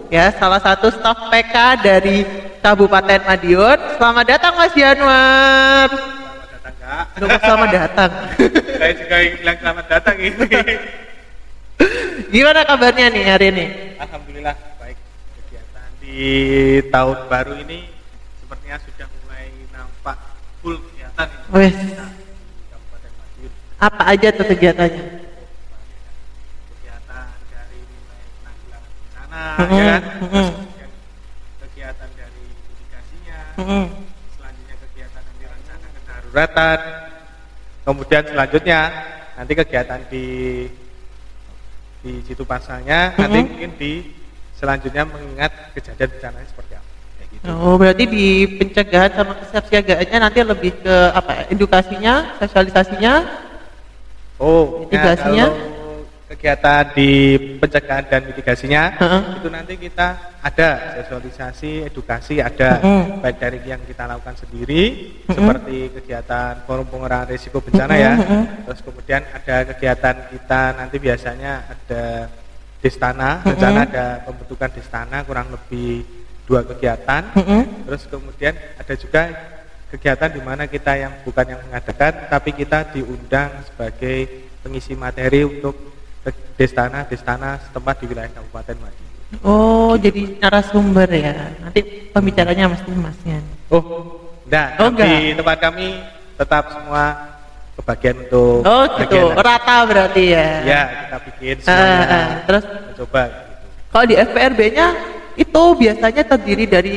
ya, salah satu staf PK dari Kabupaten Madiun. Selamat datang Mas Januar. Selamat datang Kak. Selamat datang. Saya juga bilang selamat datang ini. Gimana kabarnya nih hari ini? Alhamdulillah baik. Kegiatan di tahun baru ini sepertinya sudah mulai nampak full kegiatan ini. Wes. Di Kabupaten Madiun. Apa aja tuh kegiatannya? Kegiatan dari mulai penanggulangan bencana, ya kan? Terus kemudian kegiatan dari mitigasinya, selanjutnya kegiatan nanti rencana kedaruratan, kemudian selanjutnya nanti kegiatan di situ pasarnya, nanti mungkin di selanjutnya mengingat kejadian bencana seperti apa. Kayak gitu. Oh, berarti di pencegahan sama kesiapsiagaannya nanti lebih ke apa? Edukasinya, sosialisasinya, mitigasinya. Kalau kegiatan di pencegahan dan mitigasinya itu nanti kita ada sosialisasi, edukasi ada baik dari yang kita lakukan sendiri seperti kegiatan forum pengurangan risiko bencana ya. Terus kemudian ada kegiatan kita nanti biasanya ada destana, rencana ada pembentukan destana kurang lebih 2 kegiatan. Terus kemudian ada juga kegiatan di mana kita yang bukan yang mengadakan tapi kita diundang sebagai pengisi materi untuk destana setempat di wilayah Kabupaten Madiun. Oh, jadi narasumber ya. Nanti pembicaranya mesti masnya. Enggak. Di tempat kami tetap semua kebagian untuk gitu. Rata berarti ya. Ya, kita bikin semuanya. Terus coba gitu. Kalau di FPRB-nya itu biasanya terdiri dari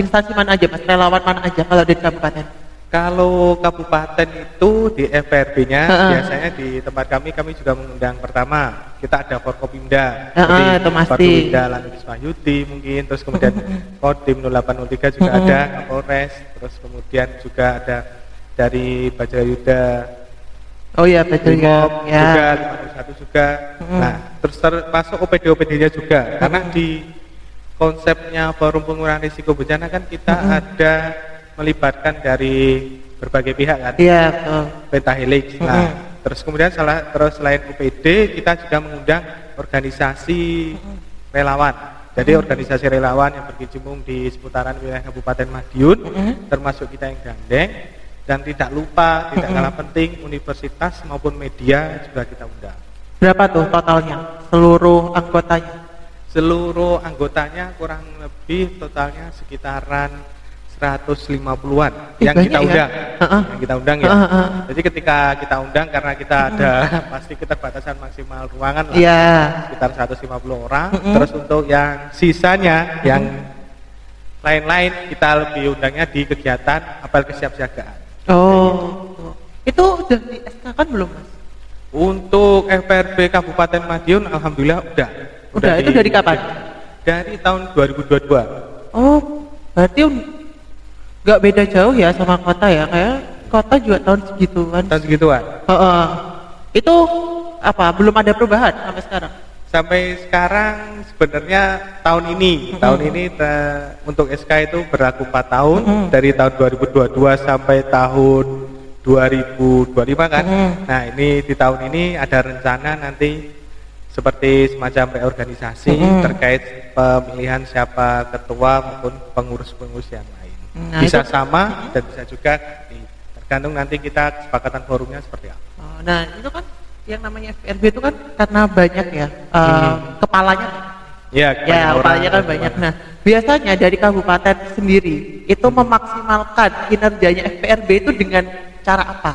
instansi mana aja, Mas? Relawan mana aja kalau di kabupaten? Kalau kabupaten itu di FPRB-nya biasanya di tempat kami juga mengundang pertama kita ada Forkopimda, Forkopimda Lanut Yuti mungkin, terus kemudian Kodim 0803 juga ada Kapolres, terus kemudian juga ada dari Bajrayuda. Oh iya, Bajrayuda juga 51 juga. Nah, terus termasuk OPD-OPD-nya juga karena di konsepnya forum pengurangan risiko bencana kan kita ada melibatkan dari berbagai pihak kan, pentahelix. Nah, terus kemudian selain UPD kita juga mengundang organisasi relawan. Jadi organisasi relawan yang berkecimpung di seputaran wilayah Kabupaten Madiun, termasuk kita yang gandeng, dan tidak lupa, tidak kalah penting universitas maupun media juga kita undang. Berapa tuh totalnya seluruh anggotanya? Seluruh anggotanya kurang lebih totalnya sekitaran 150-an yang kita undang, yang kita undang ya. Jadi ketika kita undang karena kita ada pasti keterbatasan maksimal ruangan lah, sekitar 150 orang. Terus untuk yang sisanya, yang lain-lain kita lebih undangnya di kegiatan apel kesiapsiagaan. Itu udah di SK kan belum, Mas? Untuk FPRB Kabupaten Madiun, alhamdulillah udah. Itu dari kapan? Dari tahun 2022. Berarti nggak beda jauh ya sama kota ya, kayak kota juga tahun segituan. Itu apa, belum ada perubahan sampai sekarang? Sampai sekarang sebenarnya tahun ini untuk SK itu berlaku 4 tahun, dari tahun 2022 sampai tahun 2025 kan. Nah, ini di tahun ini ada rencana nanti seperti semacam reorganisasi terkait pemilihan siapa ketua maupun pengurus-pengurus yang lain. Bisa sama dan bisa juga tergantung nanti kita kesepakatan forumnya seperti apa. Nah, itu kan yang namanya FPRB itu kan karena banyak ya kepalanya. Kepalanya kan banyak. Nah, biasanya dari kabupaten sendiri itu memaksimalkan kinerjanya FPRB itu dengan cara apa?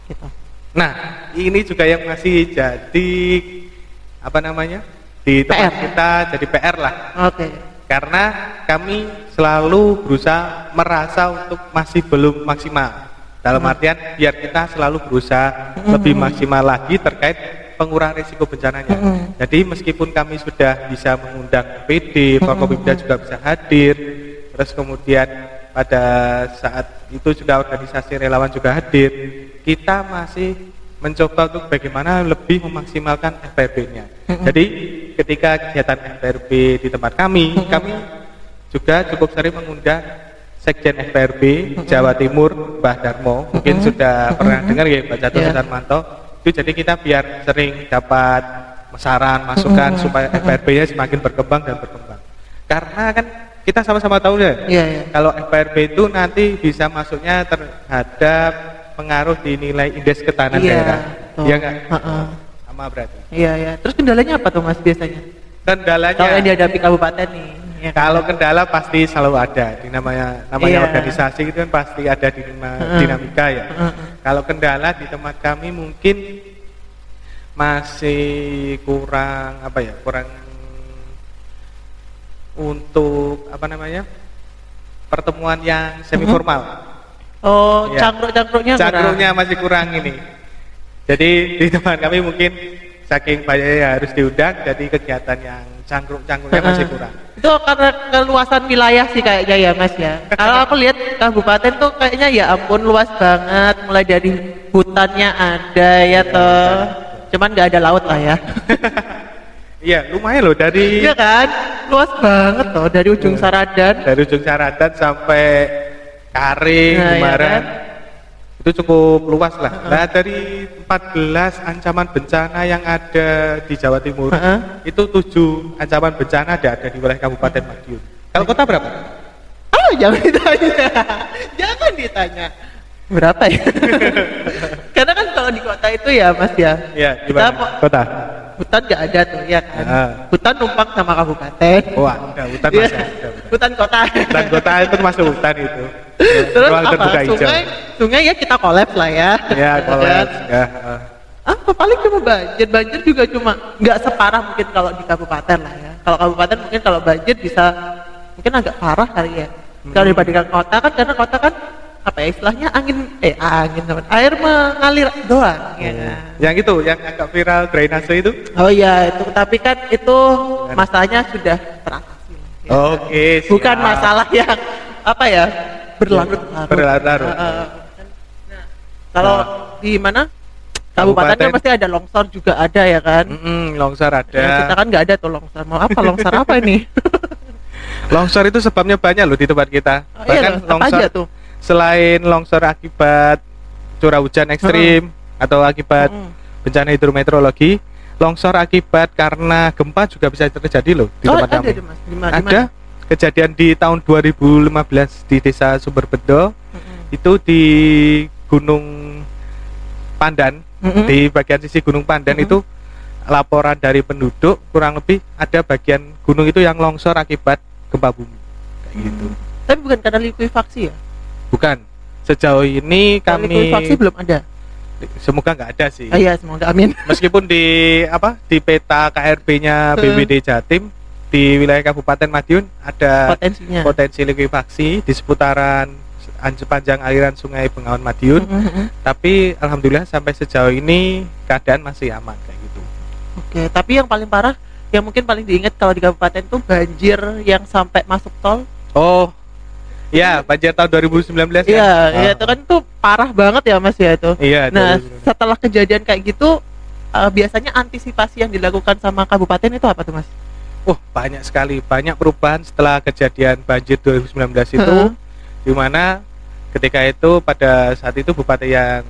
Gitu. Nah, ini juga yang masih jadi di tempat kita jadi PR lah. Karena kami selalu berusaha merasa untuk masih belum maksimal. Dalam artian biar kita selalu berusaha lebih maksimal lagi terkait pengurangan risiko bencananya. Jadi meskipun kami sudah bisa mengundang PD, Forkopimda juga bisa hadir, terus kemudian pada saat itu juga organisasi relawan juga hadir, kita masih mencoba untuk bagaimana lebih memaksimalkan FPRB-nya. Jadi ketika kegiatan FPRB di tempat kami juga cukup sering mengundang Sekjen FPRB Jawa Timur, Mbah Darmo, mungkin sudah pernah dengar ya, Mbak Catur Sarmanto. Itu jadi kita biar sering dapat saran, masukan supaya FPRB-nya semakin berkembang dan berkembang. Karena kan kita sama-sama tahu ya, kalau FPRB itu nanti bisa masuknya terhadap pengaruh di nilai indeks ketahanan daerah. Iya nggak? Sama berarti. Iya. Terus kendalanya apa tuh Mas biasanya? Kendalanya kalau yang dihadapi kabupaten nih. Ya kan? Kalau kendala pasti selalu ada di namanya organisasi itu kan pasti ada dinamika ya. Kalau kendala di tempat kami mungkin masih kurang untuk pertemuan yang semi formal. Oh, ya. Cangkruknya masih kurang ini. Jadi di tempat kami mungkin saking banyaknya harus diundang, jadi kegiatan yang cangkruknya masih kurang. Itu karena keluasan wilayah sih kayaknya ya Mas ya. Kalau aku lihat kabupaten tuh kayaknya ya ampun luas banget, mulai dari hutannya ada ya toh. Cuman nggak ada laut lah ya. Iya, lumayan loh dari. Iya kan, luas banget loh dari ujung Saradan. Dari ujung Saradan sampai Karing, Kumaran. Ya kan? Itu cukup luas lah. Nah, dari 14 ancaman bencana yang ada di Jawa Timur, itu 7 ancaman bencana ada di wilayah Kabupaten Madiun. Kalau kota berapa? Oh, jangan ditanya. Jangan ditanya. Berapa ya? Karena kan kalau di kota itu ya Mas ya. Iya, gimana? Kota. Hutan nggak ada tuh ya kan. Hutan numpang sama kabupaten. Wah, ada hutan masih ada. Hutan kota. Hutan kota itu masuk hutan itu. Terus apa? Sungai ya kita kolaps lah ya. Ya, kolaps. Ya. Apa paling cuma banjir juga cuma nggak separah mungkin kalau di kabupaten lah ya. Kalau kabupaten mungkin kalau banjir bisa mungkin agak parah kali ya. Kalau dibandingkan kota kan, karena kota kan apa ya istilahnya air mengalir doang ya kan? Yang itu yang agak viral drainase itu. Oh iya itu, tapi kan itu masalahnya sudah teratasi ya. Oke, bukan masalah yang berlarut-larut. Nah, kalau di mana kabupatennya pasti ada longsor juga ada ya kan. Longsor ada. Nah, kita kan nggak ada tuh longsor, mau apa longsor apa ini? Longsor itu sebabnya banyak loh di tempat kita. Bahkan longsor apa aja tuh? Selain longsor akibat curah hujan ekstrim atau akibat bencana hidrometeorologi, longsor akibat karena gempa juga bisa terjadi loh di tempat kami. Ada kejadian di tahun 2015 di Desa Sumberbedo, itu di Gunung Pandan, di bagian sisi Gunung Pandan itu laporan dari penduduk kurang lebih ada bagian gunung itu yang longsor akibat gempa bumi kayak gitu. Tapi bukan karena likuifaksi ya? Bukan, sejauh ini kami likuifaksi belum ada. Semoga nggak ada sih. Iya, semoga amin. Meskipun di peta KRB-nya BPD Jatim di wilayah Kabupaten Madiun ada potensi likuifaksi di seputaran sepanjang aliran Sungai Bengawan Madiun. Tapi alhamdulillah sampai sejauh ini keadaan masih aman kayak gitu. Oke, tapi yang paling parah yang mungkin paling diingat kalau di kabupaten tuh banjir yang sampai masuk tol. Oh. Ya, banjir tahun 2019 ya. Iya, itu kan tuh parah banget ya Mas ya itu. Iya. Nah, setelah kejadian kayak gitu, biasanya antisipasi yang dilakukan sama kabupaten itu apa tuh Mas? Banyak sekali, banyak perubahan setelah kejadian banjir 2019 itu, di mana ketika itu pada saat itu bupati yang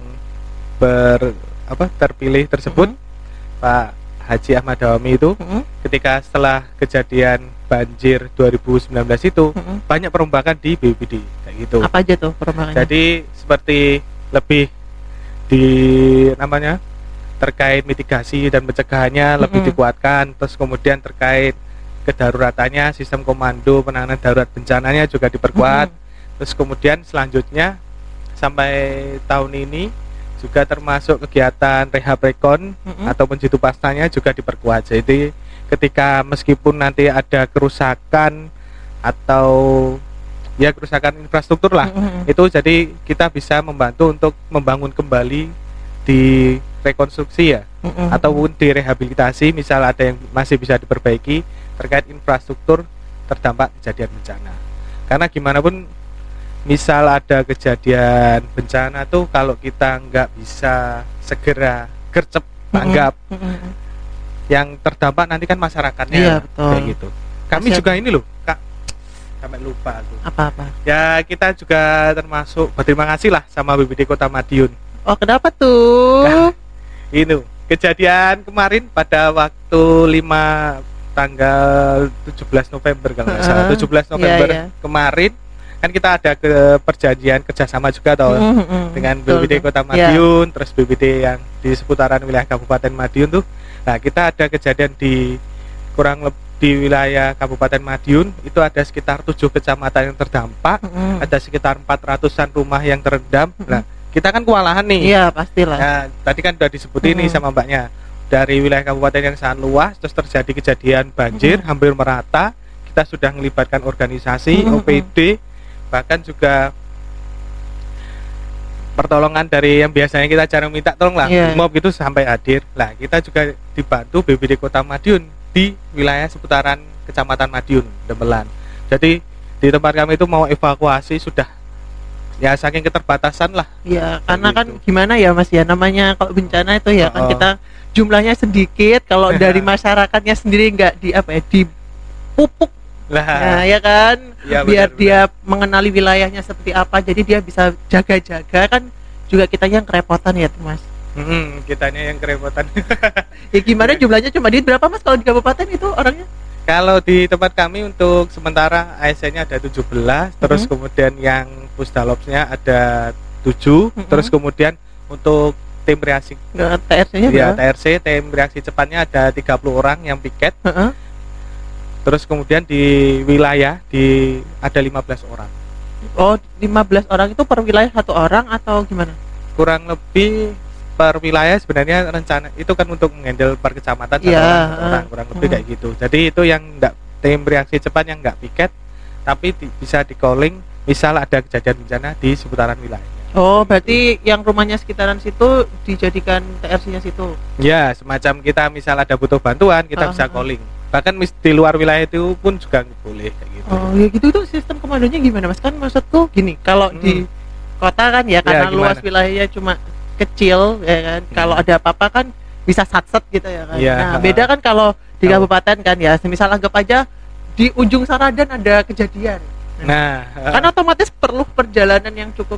terpilih tersebut, Pak Haji Ahmad Dawami itu, ketika setelah kejadian banjir 2019 itu banyak perombakan di BPD kayak gitu. Apa aja tuh perombakannya? Jadi seperti lebih terkait mitigasi dan pencegahannya lebih dikuatkan, terus kemudian terkait kedaruratannya, sistem komando penanganan darurat bencananya juga diperkuat. Terus kemudian selanjutnya sampai tahun ini juga termasuk kegiatan rehab rekon atau penjitu pastanya juga diperkuat. Jadi ketika meskipun nanti ada kerusakan atau ya kerusakan infrastruktur lah, itu jadi kita bisa membantu untuk membangun kembali di rekonstruksi ya, ataupun direhabilitasi, misal ada yang masih bisa diperbaiki terkait infrastruktur terdampak kejadian bencana. Karena gimana pun misal ada kejadian bencana tuh kalau kita nggak bisa segera gercep tanggap, yang terdampak nanti kan masyarakatnya. Iya, betul. Kayak gitu. Kami juga ini loh Kak, sampai lupa tuh. Apa-apa? Ya kita juga termasuk berterima kasih lah sama BPD Kota Madiun. Oh, kenapa tuh? Ini kejadian kemarin pada waktu 5 tanggal 17 November kalau nggak salah. 17 November kemarin kan kita ada perjanjian kerjasama juga toh dengan BPD Kota Madiun, terus BPD yang di seputaran wilayah Kabupaten Madiun tuh. Nah, kita ada kejadian di kurang lebih di wilayah Kabupaten Madiun itu ada sekitar 7 kecamatan yang terdampak, ada sekitar 400-an rumah yang terendam. Nah, kita kan kewalahan nih. Iya, pastilah. Nah, tadi kan udah disebut ini sama Mbaknya. Dari wilayah kabupaten yang sangat luas terus terjadi kejadian banjir hampir merata. Kita sudah melibatkan organisasi, OPD, bahkan juga pertolongan dari yang biasanya kita jarang minta tolong lah, mob itu sampai hadir. Lah, kita juga dibantu BPD Kota Madiun di wilayah seputaran Kecamatan Madiun, Demelan. Jadi di tempat kami itu mau evakuasi sudah ya saking keterbatasan lah. Iya, karena kan gimana ya Mas ya, namanya kalau bencana itu ya kan kita jumlahnya sedikit, kalau dari masyarakatnya sendiri nggak dipupuk lah, nah, ya kan ya, biar dia mengenali wilayahnya seperti apa, jadi dia bisa jaga-jaga kan, juga kita yang kerepotan ya Mas. Kitanya yang kerepotan. Ya gimana jumlahnya cuma berapa Mas kalau di kabupaten itu orangnya? Kalau di tempat kami untuk sementara ASN-nya ada 17, terus kemudian yang Pusdalopsnya ada 7, terus kemudian untuk tim reaksi TRC-nya ya, TRC, tim reaksi cepatnya ada 30 orang yang piket. Terus kemudian di wilayah ada 15 orang. Oh, 15 orang itu per wilayah satu orang atau gimana? Kurang lebih per wilayah sebenarnya rencana itu kan untuk menghandle per kecamatan satu orang, kurang lebih kayak gitu. Jadi itu yang enggak, tim reaksi cepat yang enggak piket tapi bisa di calling misal ada kejadian bencana di seputaran wilayah. Oh, berarti yang rumahnya sekitaran situ dijadikan TRC-nya situ? Ya, semacam kita misal ada butuh bantuan kita bisa calling. Bahkan di luar wilayah itu pun juga boleh kayak gitu. Oh, ya gitu. Itu sistem komandonya gimana Mas? Kan maksudku gini, kalau di kota kan ya karena luas wilayahnya cuma kecil ya kan. Kalau ada apa-apa kan bisa satset gitu ya kan. Nah, beda kan kalau di kabupaten kan ya. Semisal anggap aja di ujung Saradan ada kejadian. Nah, kan otomatis perlu perjalanan yang cukup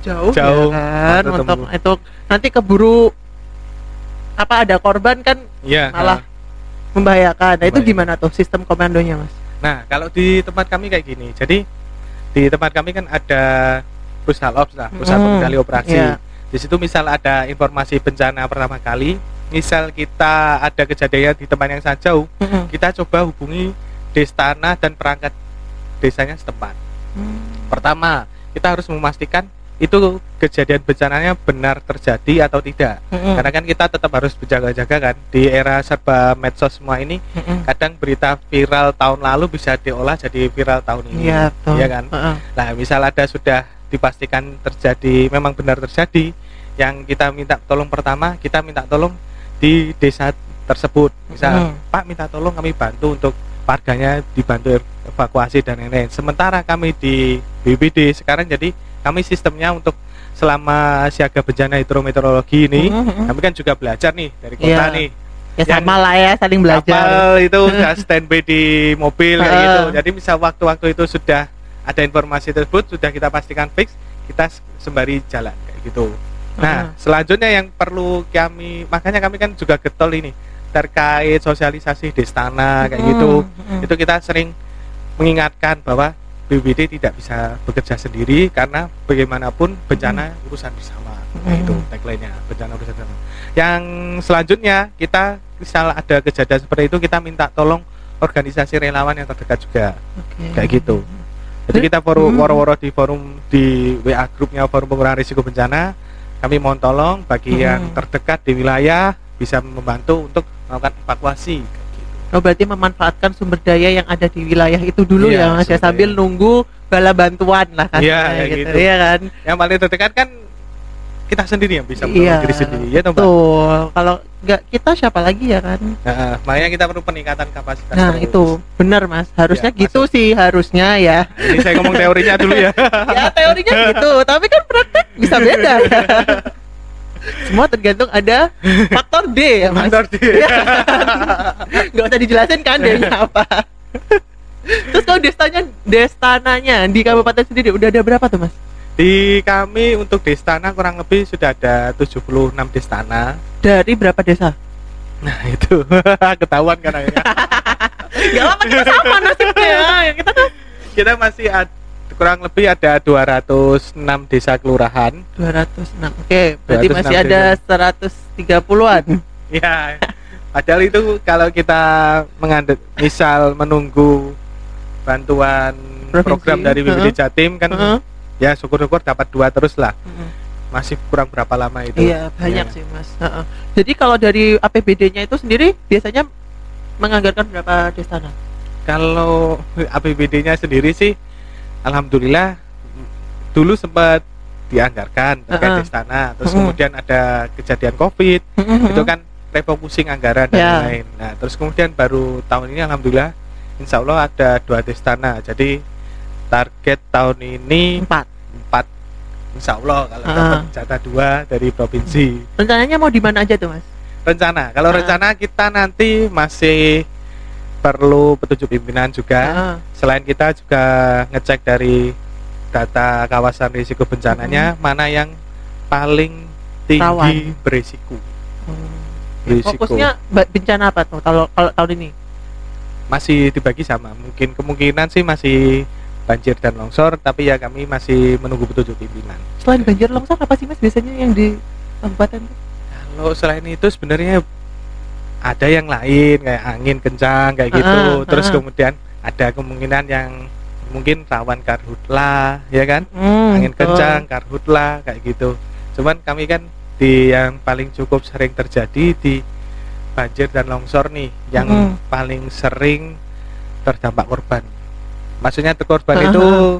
jauh ya kan untuk itu nanti keburu apa ada korban kan malah membahayakan. Nah, itu gimana tuh sistem komandonya Mas? Nah, kalau di tempat kami kayak gini. Jadi di tempat kami kan ada Pusdalops lah, pusat pengendali operasi. Di situ misal ada informasi bencana pertama kali, misal kita ada kejadian di tempat yang sangat jauh, kita coba hubungi Destana dan perangkat desanya setempat. Pertama, kita harus memastikan itu kejadian bencananya benar terjadi atau tidak. Karena kan kita tetap harus berjaga-jaga kan. Di era serba medsos semua ini, kadang berita viral tahun lalu bisa diolah jadi viral tahun ini. Iya kan? Nah, misal ada sudah dipastikan terjadi, memang benar terjadi, yang kita minta tolong pertama, kita minta tolong di desa tersebut. Misal, Pak minta tolong kami bantu untuk warganya dibantu evakuasi dan lain-lain. Sementara kami di BPD sekarang jadi kami sistemnya untuk selama siaga bencana hidrometeorologi ini, kami kan juga belajar nih dari kota nih. Ya sama lah ya, saling belajar. Kapal itu sudah standby di mobil kayak gitu. Jadi misal waktu-waktu itu sudah ada informasi tersebut, sudah kita pastikan fix, kita sembari jalan kayak gitu. Nah, selanjutnya yang perlu kami, makanya kami kan juga getol ini terkait sosialisasi Destana kayak gitu. Itu kita sering mengingatkan bahwa BPD tidak bisa bekerja sendiri karena bagaimanapun bencana urusan bersama. Nah, itu tagline-nya, bencana urusan bersama. Yang selanjutnya kita misal ada kejadian seperti itu, kita minta tolong organisasi relawan yang terdekat juga. Kayak gitu. Jadi kita woro-woro di forum di WA grupnya Forum Pengurangan Risiko Bencana, kami mohon tolong bagi yang terdekat di wilayah bisa membantu untuk melakukan evakuasi. Oh, berarti memanfaatkan sumber daya yang ada di wilayah itu dulu ya Mas ya, sambil nunggu bala bantuan lah kan. Iya gitu. Iya kan. Yang paling terdekat kan kita sendiri yang bisa menolong diri sendiri ya toh, Mbak. Tuh, kalau enggak kita siapa lagi ya kan. Nah, makanya kita perlu peningkatan kapasitas. Nah, terus. Itu benar Mas. Harusnya gitu sih harusnya ya. Ini saya ngomong teorinya dulu ya. Ya, teorinya gitu, tapi kan praktek bisa beda. Semua tergantung ada faktor D ya Mas. Faktor D. Nggak usah dijelasin kan D-nya apa. Terus kalau destananya di kabupaten sendiri udah ada berapa tuh Mas? Di kami untuk Destana kurang lebih sudah ada 76 Destana. Dari berapa desa? Nah itu ketahuan kan akhirnya. Enggak apa kita sama nasibnya. Kita masih kurang lebih ada 206 desa kelurahan. 206. Oke, berarti masih ada 130-an. Ya. Padahal itu kalau kita misal menunggu bantuan program dari BPD Jatim kan ya syukur-syukur dapat 2 terus lah. Masih kurang berapa lama itu? Iya, banyak sih Mas. Jadi kalau dari APBD-nya itu sendiri biasanya menganggarkan berapa Destana? Kalau APBD-nya sendiri sih alhamdulillah dulu sempat dianggarkan terkait Destana, terus kemudian ada kejadian Covid, itu kan refocusing anggaran dan lain-lain. Nah, terus kemudian baru tahun ini alhamdulillah insya Allah ada 2 Destana. Jadi target tahun ini 4 insya Allah kalau dapat jatah 2 dari provinsi. Rencananya mau di mana aja tuh Mas? Kalau rencana kita nanti masih perlu petunjuk pimpinan juga. Selain kita juga ngecek dari data kawasan risiko bencananya mana yang paling tinggi berisiko. Fokusnya bencana apa tuh kalau tahun ini? Masih dibagi sama. Mungkin kemungkinan sih masih banjir dan longsor, tapi ya kami masih menunggu petunjuk pimpinan. Selain banjir longsor apa sih Mas biasanya yang di kabupaten? Kalau selain itu sebenarnya ada yang lain kayak angin kencang kayak gitu. Terus kemudian ada kemungkinan yang mungkin rawan karhutla, ya kan? Angin kencang, karhutla kayak gitu. Cuman kami kan yang paling cukup sering terjadi di banjir dan longsor nih, yang paling sering terdampak korban. Maksudnya korban itu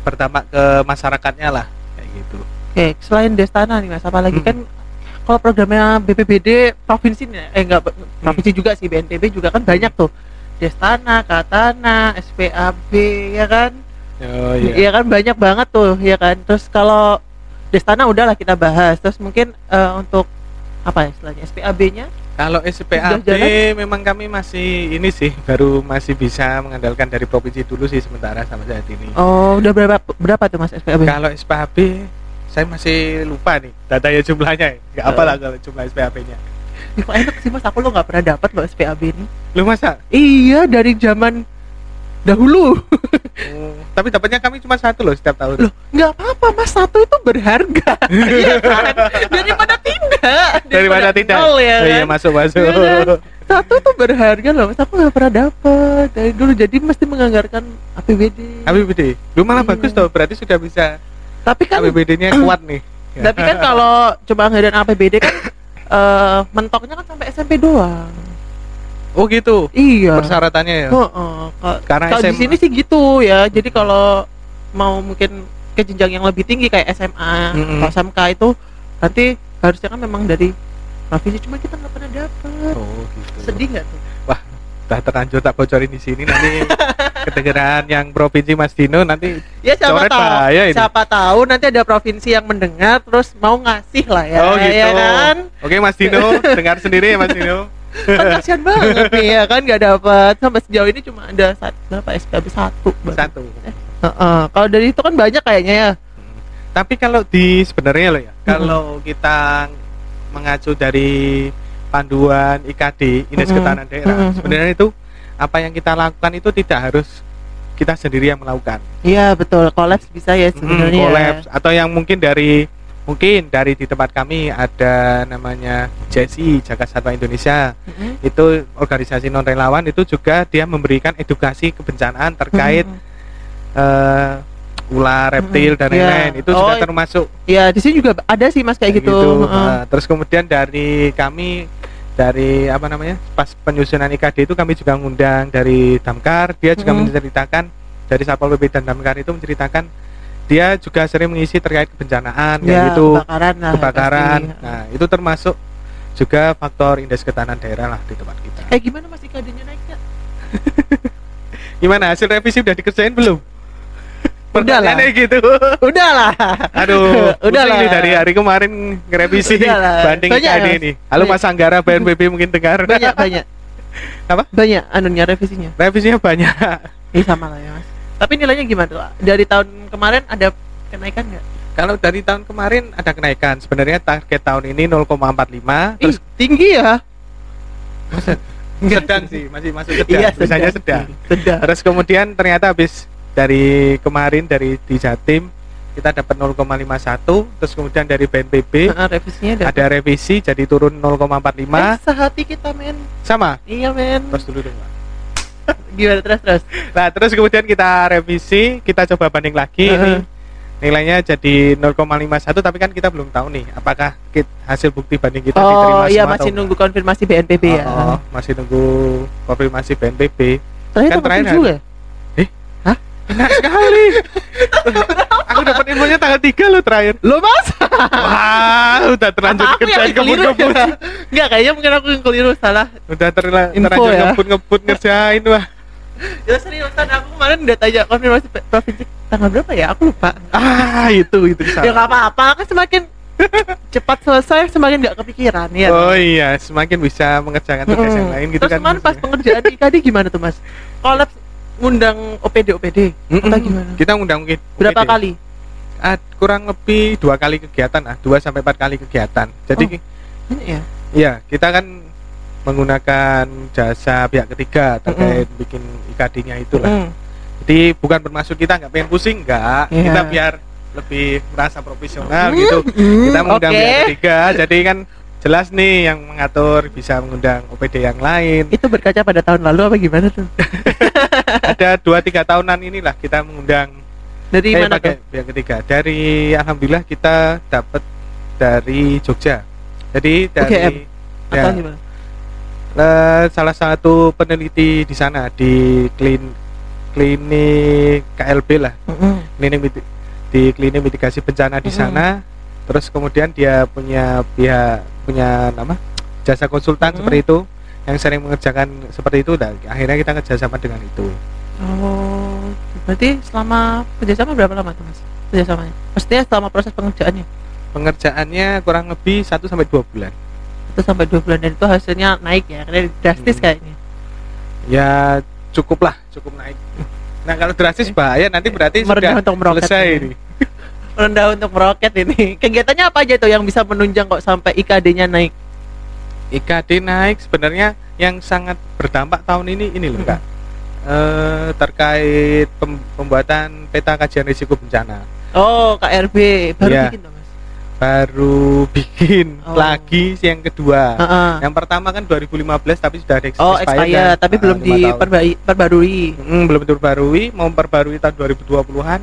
berdampak ke masyarakatnya lah, kayak gitu. Oke, selain Destana nih Mas, apalagi kan kalau programnya BPBD provinsi enggak provinsi juga sih, BNPB juga kan banyak tuh. Destana, Katana, SPAB ya kan? Iya kan banyak banget tuh, ya kan? Terus kalau Destana udahlah kita bahas. Terus mungkin untuk apa ya istilahnya SPAB-nya? Kalau SPAB memang kami masih ini sih baru masih bisa mengandalkan dari provinsi dulu sih sementara sampai saat ini. Oh, udah berapa tuh Mas SPAB? Kalau SPAB saya masih lupa nih datanya jumlahnya. Enggak apa lah kalau jumlah SPAB-nya. Kok enak sih Mas, aku lo nggak pernah dapat loh SPAB ini. Lu masa? Iya, dari zaman dahulu. Tapi dapatnya kami cuma 1 loh setiap tahun. Loh, nggak apa-apa Mas, 1 itu berharga. Iya kan? Daripada tidak. Daripada tidak. Ya kan? Iya, masuk. Ya kan? 1 itu berharga loh Mas, aku nggak pernah dapat dari dulu. Jadi mesti menganggarkan APBD. Lu malah bagus tuh, berarti sudah bisa. Tapi kan APBD-nya kuat nih. Tapi kan kalau coba anggaran APBD kan mentoknya kan sampai SMP doang. Oh gitu. Iya. Persyaratannya ya. Karena kalau di sini sih gitu ya. Jadi kalau mau mungkin ke jenjang yang lebih tinggi kayak SMA atau SMK itu nanti harusnya kan memang dari provinsi, cuma kita nggak pernah dapet. Oh gitu. Sedih nggak tuh? Wah, udah terlanjur tak bocorin di sini nanti kedengeran yang provinsi Mas Dino nanti. Ya siapa tahu nanti ada provinsi yang mendengar terus mau ngasih lah ya. Oh gitu. Ya kan? Oke Mas Dino, dengar sendiri ya Mas Dino. Kan kasihan banget nih ya kan nggak dapat. Sampai sejauh ini cuma ada berapa SPAB 1. Kalau dari itu kan banyak kayaknya ya. Tapi kalau sebenarnya loh ya, kalau kita mengacu dari panduan IKD, Indeks Ketahanan Daerah, sebenarnya itu apa yang kita lakukan itu tidak harus kita sendiri yang melakukan. Iya betul, kolaps bisa ya sebenarnya. Kolaps atau yang mungkin dari di tempat kami ada namanya JSI, Jaga Satwa Indonesia. Itu organisasi non relawan, itu juga dia memberikan edukasi kebencanaan terkait ular, reptil dan lain-lain. Itu juga termasuk. Iya, di sini juga ada sih Mas kayak gitu. Terus kemudian dari kami pas penyusunan IKD itu kami juga ngundang dari Damkar, dia juga menceritakan dari Satpol PP dan Damkar itu menceritakan dia juga sering mengisi terkait kebencanaan kayak gitu, kebakaran. Nah, itu termasuk juga faktor indeks ketahanan daerah lah di tempat kita. Gimana Mas IKD-nya naiknya? Gimana hasil revisi udah dikerjain belum? Udah lah gitu. Udah lah. Aduh, udah lah. Dari hari kemarin ngerevisi banding IKD ini. Halo Mas Anggara BNPB mungkin dengar. Banyak. Apa? Banyak revisinya. Revisinya banyak. Sama lah ya Mas. Tapi nilainya gimana tuh? Dari tahun kemarin ada kenaikan nggak? Kalau dari tahun kemarin ada kenaikan. Sebenarnya target tahun ini 0,45. Terus tinggi ya? sedang sih, masih masuk sedang. Iya, Biasanya sedang. Sedang. Terus kemudian ternyata habis dari kemarin dari di Jatim kita dapat 0,51, terus kemudian dari BNPB revisinya ada revisi jadi turun 0,45. Sehati kita, men. Sama? Iya, men. Terus dulu dong, Pak. Gimana terus? Nah, terus kemudian kita revisi, kita coba banding lagi ini nilainya jadi 0,51, tapi kan kita belum tahu nih apakah hasil bukti banding kita diterima semua. Iya, masih nunggu konfirmasi BNPB ya. Masih nunggu konfirmasi BNPB. Ternyata kan terakhir juga. Hah? Enak sekali. Aku dapat infonya tanggal 3 loh terakhir. Lo mas? Wah, udah terlanjur kerjaan kebut-kebut. Enggak, kayaknya mungkin aku yang keliru, salah. Udah terlanjur ya? ngebut-ngebut ngerjain wah. Ya seriusan, aku kemarin udah tanya konfirmasi provinsi tanggal berapa ya? Aku lupa. Itu salah. Ya nggak apa-apa, kan semakin cepat selesai semakin nggak kepikiran ya. Oh iya, semakin bisa mengerjakan tugas yang lain gitu. Terus kan. kemarin pas pengerjaan IKD gimana tuh mas? Kolab ngundang OPD atau gimana? Kita ngundang mungkin berapa kali? Kurang lebih 2 kali kegiatan 2 sampai 4 kali kegiatan. Jadi ini ya? Iya, kita kan menggunakan jasa pihak ketiga terkait bikin IKD-nya itulah. Jadi bukan bermaksud kita nggak pengen pusing, nggak. Kita biar lebih merasa profesional gitu. Kita mengundang pihak ketiga, jadi kan jelas nih yang mengatur bisa mengundang OPD yang lain. Itu berkaca pada tahun lalu apa gimana tuh? Ada 2-3 tahunan inilah kita mengundang dari mana tuh? Pihak ketiga. Dari alhamdulillah kita dapat dari Jogja. Jadi dari UGM atau gimana? Salah satu peneliti di sana di klinik KLB lah. Klinik mitigasi bencana di sana. Terus kemudian dia punya nama jasa konsultan seperti itu yang sering mengerjakan seperti itu, dan akhirnya kita kerjasama dengan itu. Oh, berarti selama kerjasama berapa lama tuh mas? Kerjasamanya? Maksudnya selama proses pengerjaannya? Pengerjaannya kurang lebih 1-2 bulan. 1-2 bulan, dan itu hasilnya naik ya, karena drastis kayaknya. Ya cukup naik. Nah kalau drastis bahaya, nanti berarti merendah sudah untuk selesai ini. Merendah untuk meroket ini. Kegiatannya apa aja tuh yang bisa menunjang kok sampai IKD-nya naik? IKD naik sebenarnya yang sangat berdampak tahun ini loh Kak. Terkait pembuatan peta kajian risiko bencana. Oh, KRB baru bikin tuh mas? Baru bikin lagi yang kedua. Yang pertama kan 2015 tapi sudah ada expired tapi belum diperbarui. Belum diperbarui, mau memperbarui tahun 2020-an.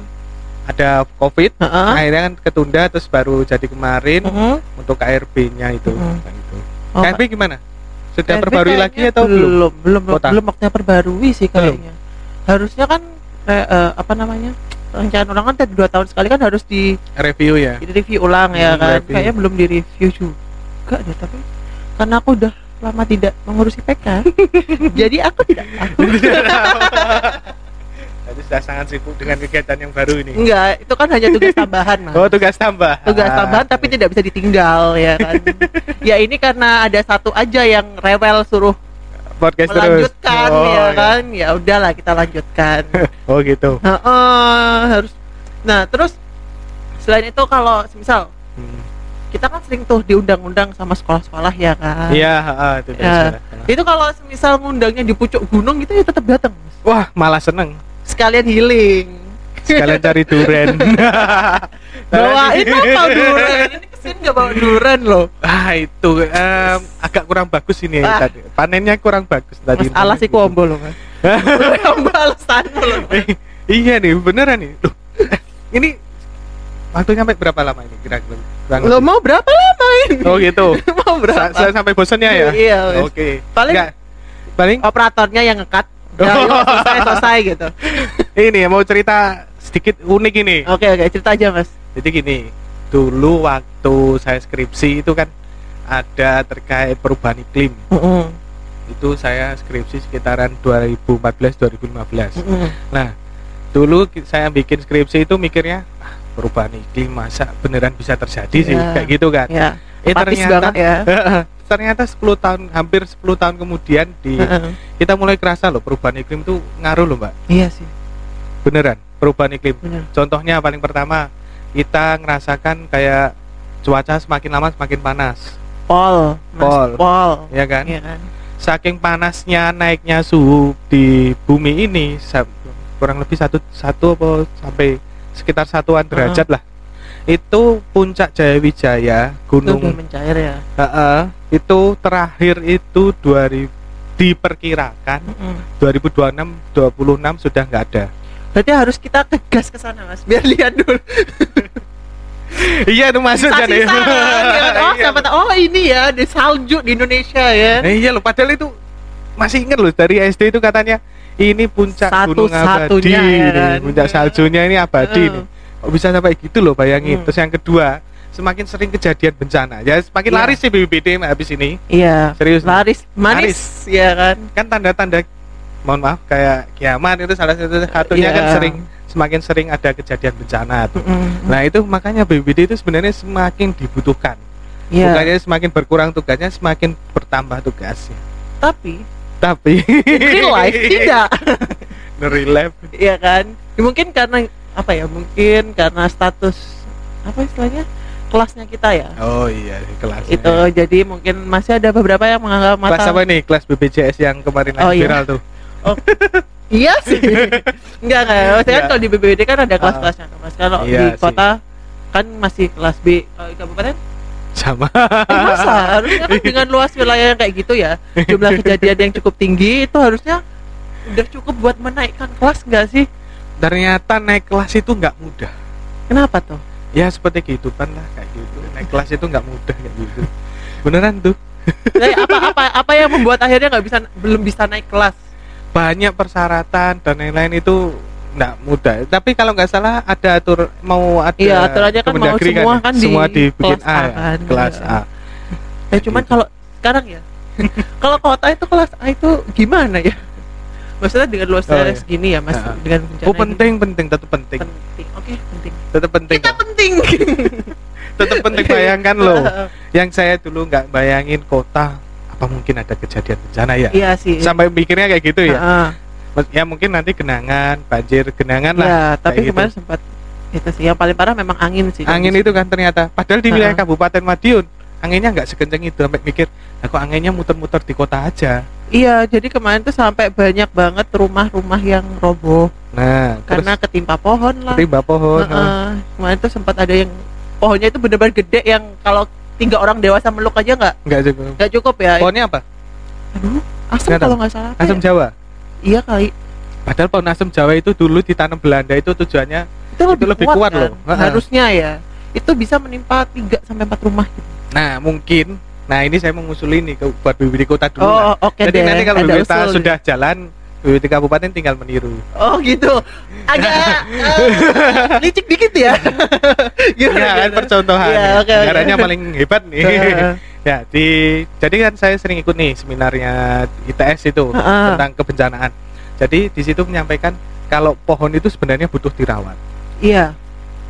Ada COVID, akhirnya kan ketunda, terus baru jadi kemarin untuk KRB-nya itu. KRB gimana? Sudah perbarui lagi atau belum? Belum waktunya perbarui sih kayaknya. Harusnya kan rencana ulang kan 2 tahun sekali kan harus di review ya. Review ulang ya kan. Kayaknya belum di review juga deh, tapi karena aku udah lama tidak mengurusi PK. Jadi aku tidak tahu. Jadi sudah sangat sibuk dengan kegiatan yang baru ini. Enggak, itu kan hanya tugas tambahan mas. Oh, tugas tambahan. Tugas tambahan tapi tidak bisa ditinggal ya kan. Ya ini karena ada satu aja yang rewel suruh podcast melanjutkan terus. Ya kan. Ya udahlah kita lanjutkan. Oh gitu. Harus. Nah, terus selain itu kalau misal kita kan sering tuh diundang-undang sama sekolah-sekolah ya kan. Iya, itu ya. Itu kalau misal ngundangnya di pucuk gunung gitu ya tetap datang mas. Wah, malah seneng. Sekalian healing, sekalian cari duren. Bawain apa duren? Ini kesini nggak bawa duren loh. Itu agak kurang bagus ini tadi. Panennya kurang bagus tadi. Mas alas iku ombo loh mas. Ombo alasan loh. Iya nih, beneran nih. Loh, ini waktunya sampai berapa lama ini kira-kira? Lo mau berapa lama ini? Oh gitu. Mau berapa? Sampai bosannya ya? Iya. Oke. Paling operatornya yang ngekat. Ya, selesai gitu. Ini mau cerita sedikit unik ini. Oke, cerita aja mas. Jadi gini, dulu waktu saya skripsi itu kan ada terkait perubahan iklim. Itu saya skripsi sekitaran 2014-2015. Nah, dulu saya bikin skripsi itu mikirnya perubahan iklim masa beneran bisa terjadi sih, kayak gitu kan. Ternyata 10 tahun, hampir 10 tahun kemudian kita mulai kerasa loh perubahan iklim tuh ngaruh loh Mbak. Iya sih. Beneran, perubahan iklim. Contohnya paling pertama, kita ngerasakan kayak cuaca semakin lama semakin panas. Pol. Ya kan? Iya kan. saking panasnya naiknya suhu di bumi ini kurang lebih satu apa sampai sekitar 1-an derajat lah. Itu puncak Jayawijaya gunung itu udah mencair ya. Itu terakhir itu 2000 diperkirakan 2026 sudah nggak ada. Berarti harus kita tegas ke sana Mas biar lihat dulu. Iya itu maksudnya deh. Oh ini ya di salju di Indonesia ya. Iya loh, padahal itu masih ingat loh dari SD itu katanya ini puncak gunung abadi, ya kan? Puncak saljunya ini abadi nih. Kok bisa sampai gitu loh, bayangin. Terus yang kedua, semakin sering kejadian bencana ya semakin laris sih BPBD habis ini. Iya. Serius. Manis ya kan. Kan tanda-tanda mohon maaf kayak kiamat itu salah satunya kan semakin sering ada kejadian bencana tuh. Nah itu makanya BPBD itu sebenarnya semakin dibutuhkan. Bukannya semakin berkurang tugasnya, semakin bertambah tugasnya. Tapi in real life tidak. In real life. Iya kan. Mungkin karena apa ya? Mungkin karena status apa istilahnya? Kelasnya kita ya. Oh iya, kelasnya. Itu jadi mungkin masih ada beberapa yang menganggap kelas apa nih? Kelas BPJS yang kemarin viral tuh. Oh, iya sih. Enggak. Maksudnya kan kalau di BPBD kan ada kelas-kelasnya Mas. Kalau di kota kan masih kelas B. Kalau di kabupaten sama. Masa harusnya kan dengan luas wilayah yang kayak gitu ya, jumlah kejadian yang cukup tinggi itu harusnya udah cukup buat menaikkan kelas nggak sih? Ternyata naik kelas itu nggak mudah. Kenapa tuh? Ya seperti kehidupan lah kayak gitu. Naik kelas itu nggak mudah kayak gitu. Beneran tuh. Apa yang membuat akhirnya belum bisa naik kelas? Banyak persyaratan dan lain-lain itu nggak mudah. Tapi kalau nggak salah ada iya, aturannya kan mau semua kan semua dibikin A kan, kelas A. Ya cuman kalau sekarang ya kalau kota itu kelas A itu gimana ya? Maksudnya dengan luas segini ya Mas, dengan bencana penting tetap penting. Oke, penting. Tetap penting. Kita penting. Tetap penting, bayangkan loh. Yang saya dulu nggak bayangin kota apa mungkin ada kejadian bencana ya. Iya sih. Sampai mikirnya kayak gitu ya. Ya mungkin nanti genangan, banjir genangan lah. Ya, tapi kemarin gitu. sempat itu sih yang paling parah memang angin sih. Angin itu kan ternyata padahal di wilayah Kabupaten Madiun anginnya nggak sekencang itu, sampai mikir aku anginnya muter-muter di kota aja. Iya, jadi kemarin tuh sampai banyak banget rumah-rumah yang roboh. Nah, karena ketimpa pohon lah. Ketimpa pohon. Kemarin tuh sempat ada yang pohonnya itu benar-benar gede yang kalau 3 orang dewasa meluk aja nggak cukup ya. Pohonnya apa? Aduh, asam kalau nggak salah. Asam Jawa. Iya kali. Padahal pohon asam Jawa itu dulu ditanam Belanda itu tujuannya itu lebih kuat kan? Loh. Harusnya ya. Itu bisa menimpa 3-4 rumah gitu. Nah, mungkin ini saya mengusul ini buat BPBD kota dulu. Oke. Jadi nanti kalau BPBD kota sudah jalan, BPBD kabupaten tinggal meniru. Oh gitu. Agak licik dikit ya. Ya kan percontohan. Ya, negaranya paling hebat nih. Ya, jadi kan saya sering ikut nih seminarnya ITS itu tentang kebencanaan. Jadi di situ menyampaikan kalau pohon itu sebenarnya butuh dirawat. Iya.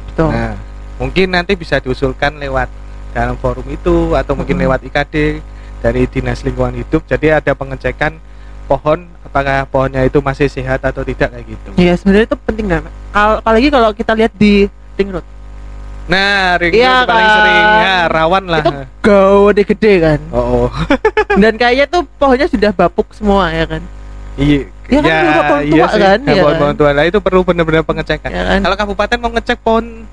Betul. Nah, mungkin nanti bisa diusulkan lewat dalam forum itu atau mungkin lewat IKD dari Dinas Lingkungan Hidup. Jadi ada pengecekan pohon, apakah pohonnya itu masih sehat atau tidak kayak gitu. Iya, sebenarnya itu penting kan. Apalagi kalau kita lihat di ring road. Nah, ring road paling sering ya, rawan lah. Itu gede kan. Dan kayaknya tuh pohonnya sudah bapuk semua ya kan. Iya. Iya kan. Pohon tua lah itu perlu benar-benar pengecekan. Ya kan? Kalau kabupaten mau ngecek pohon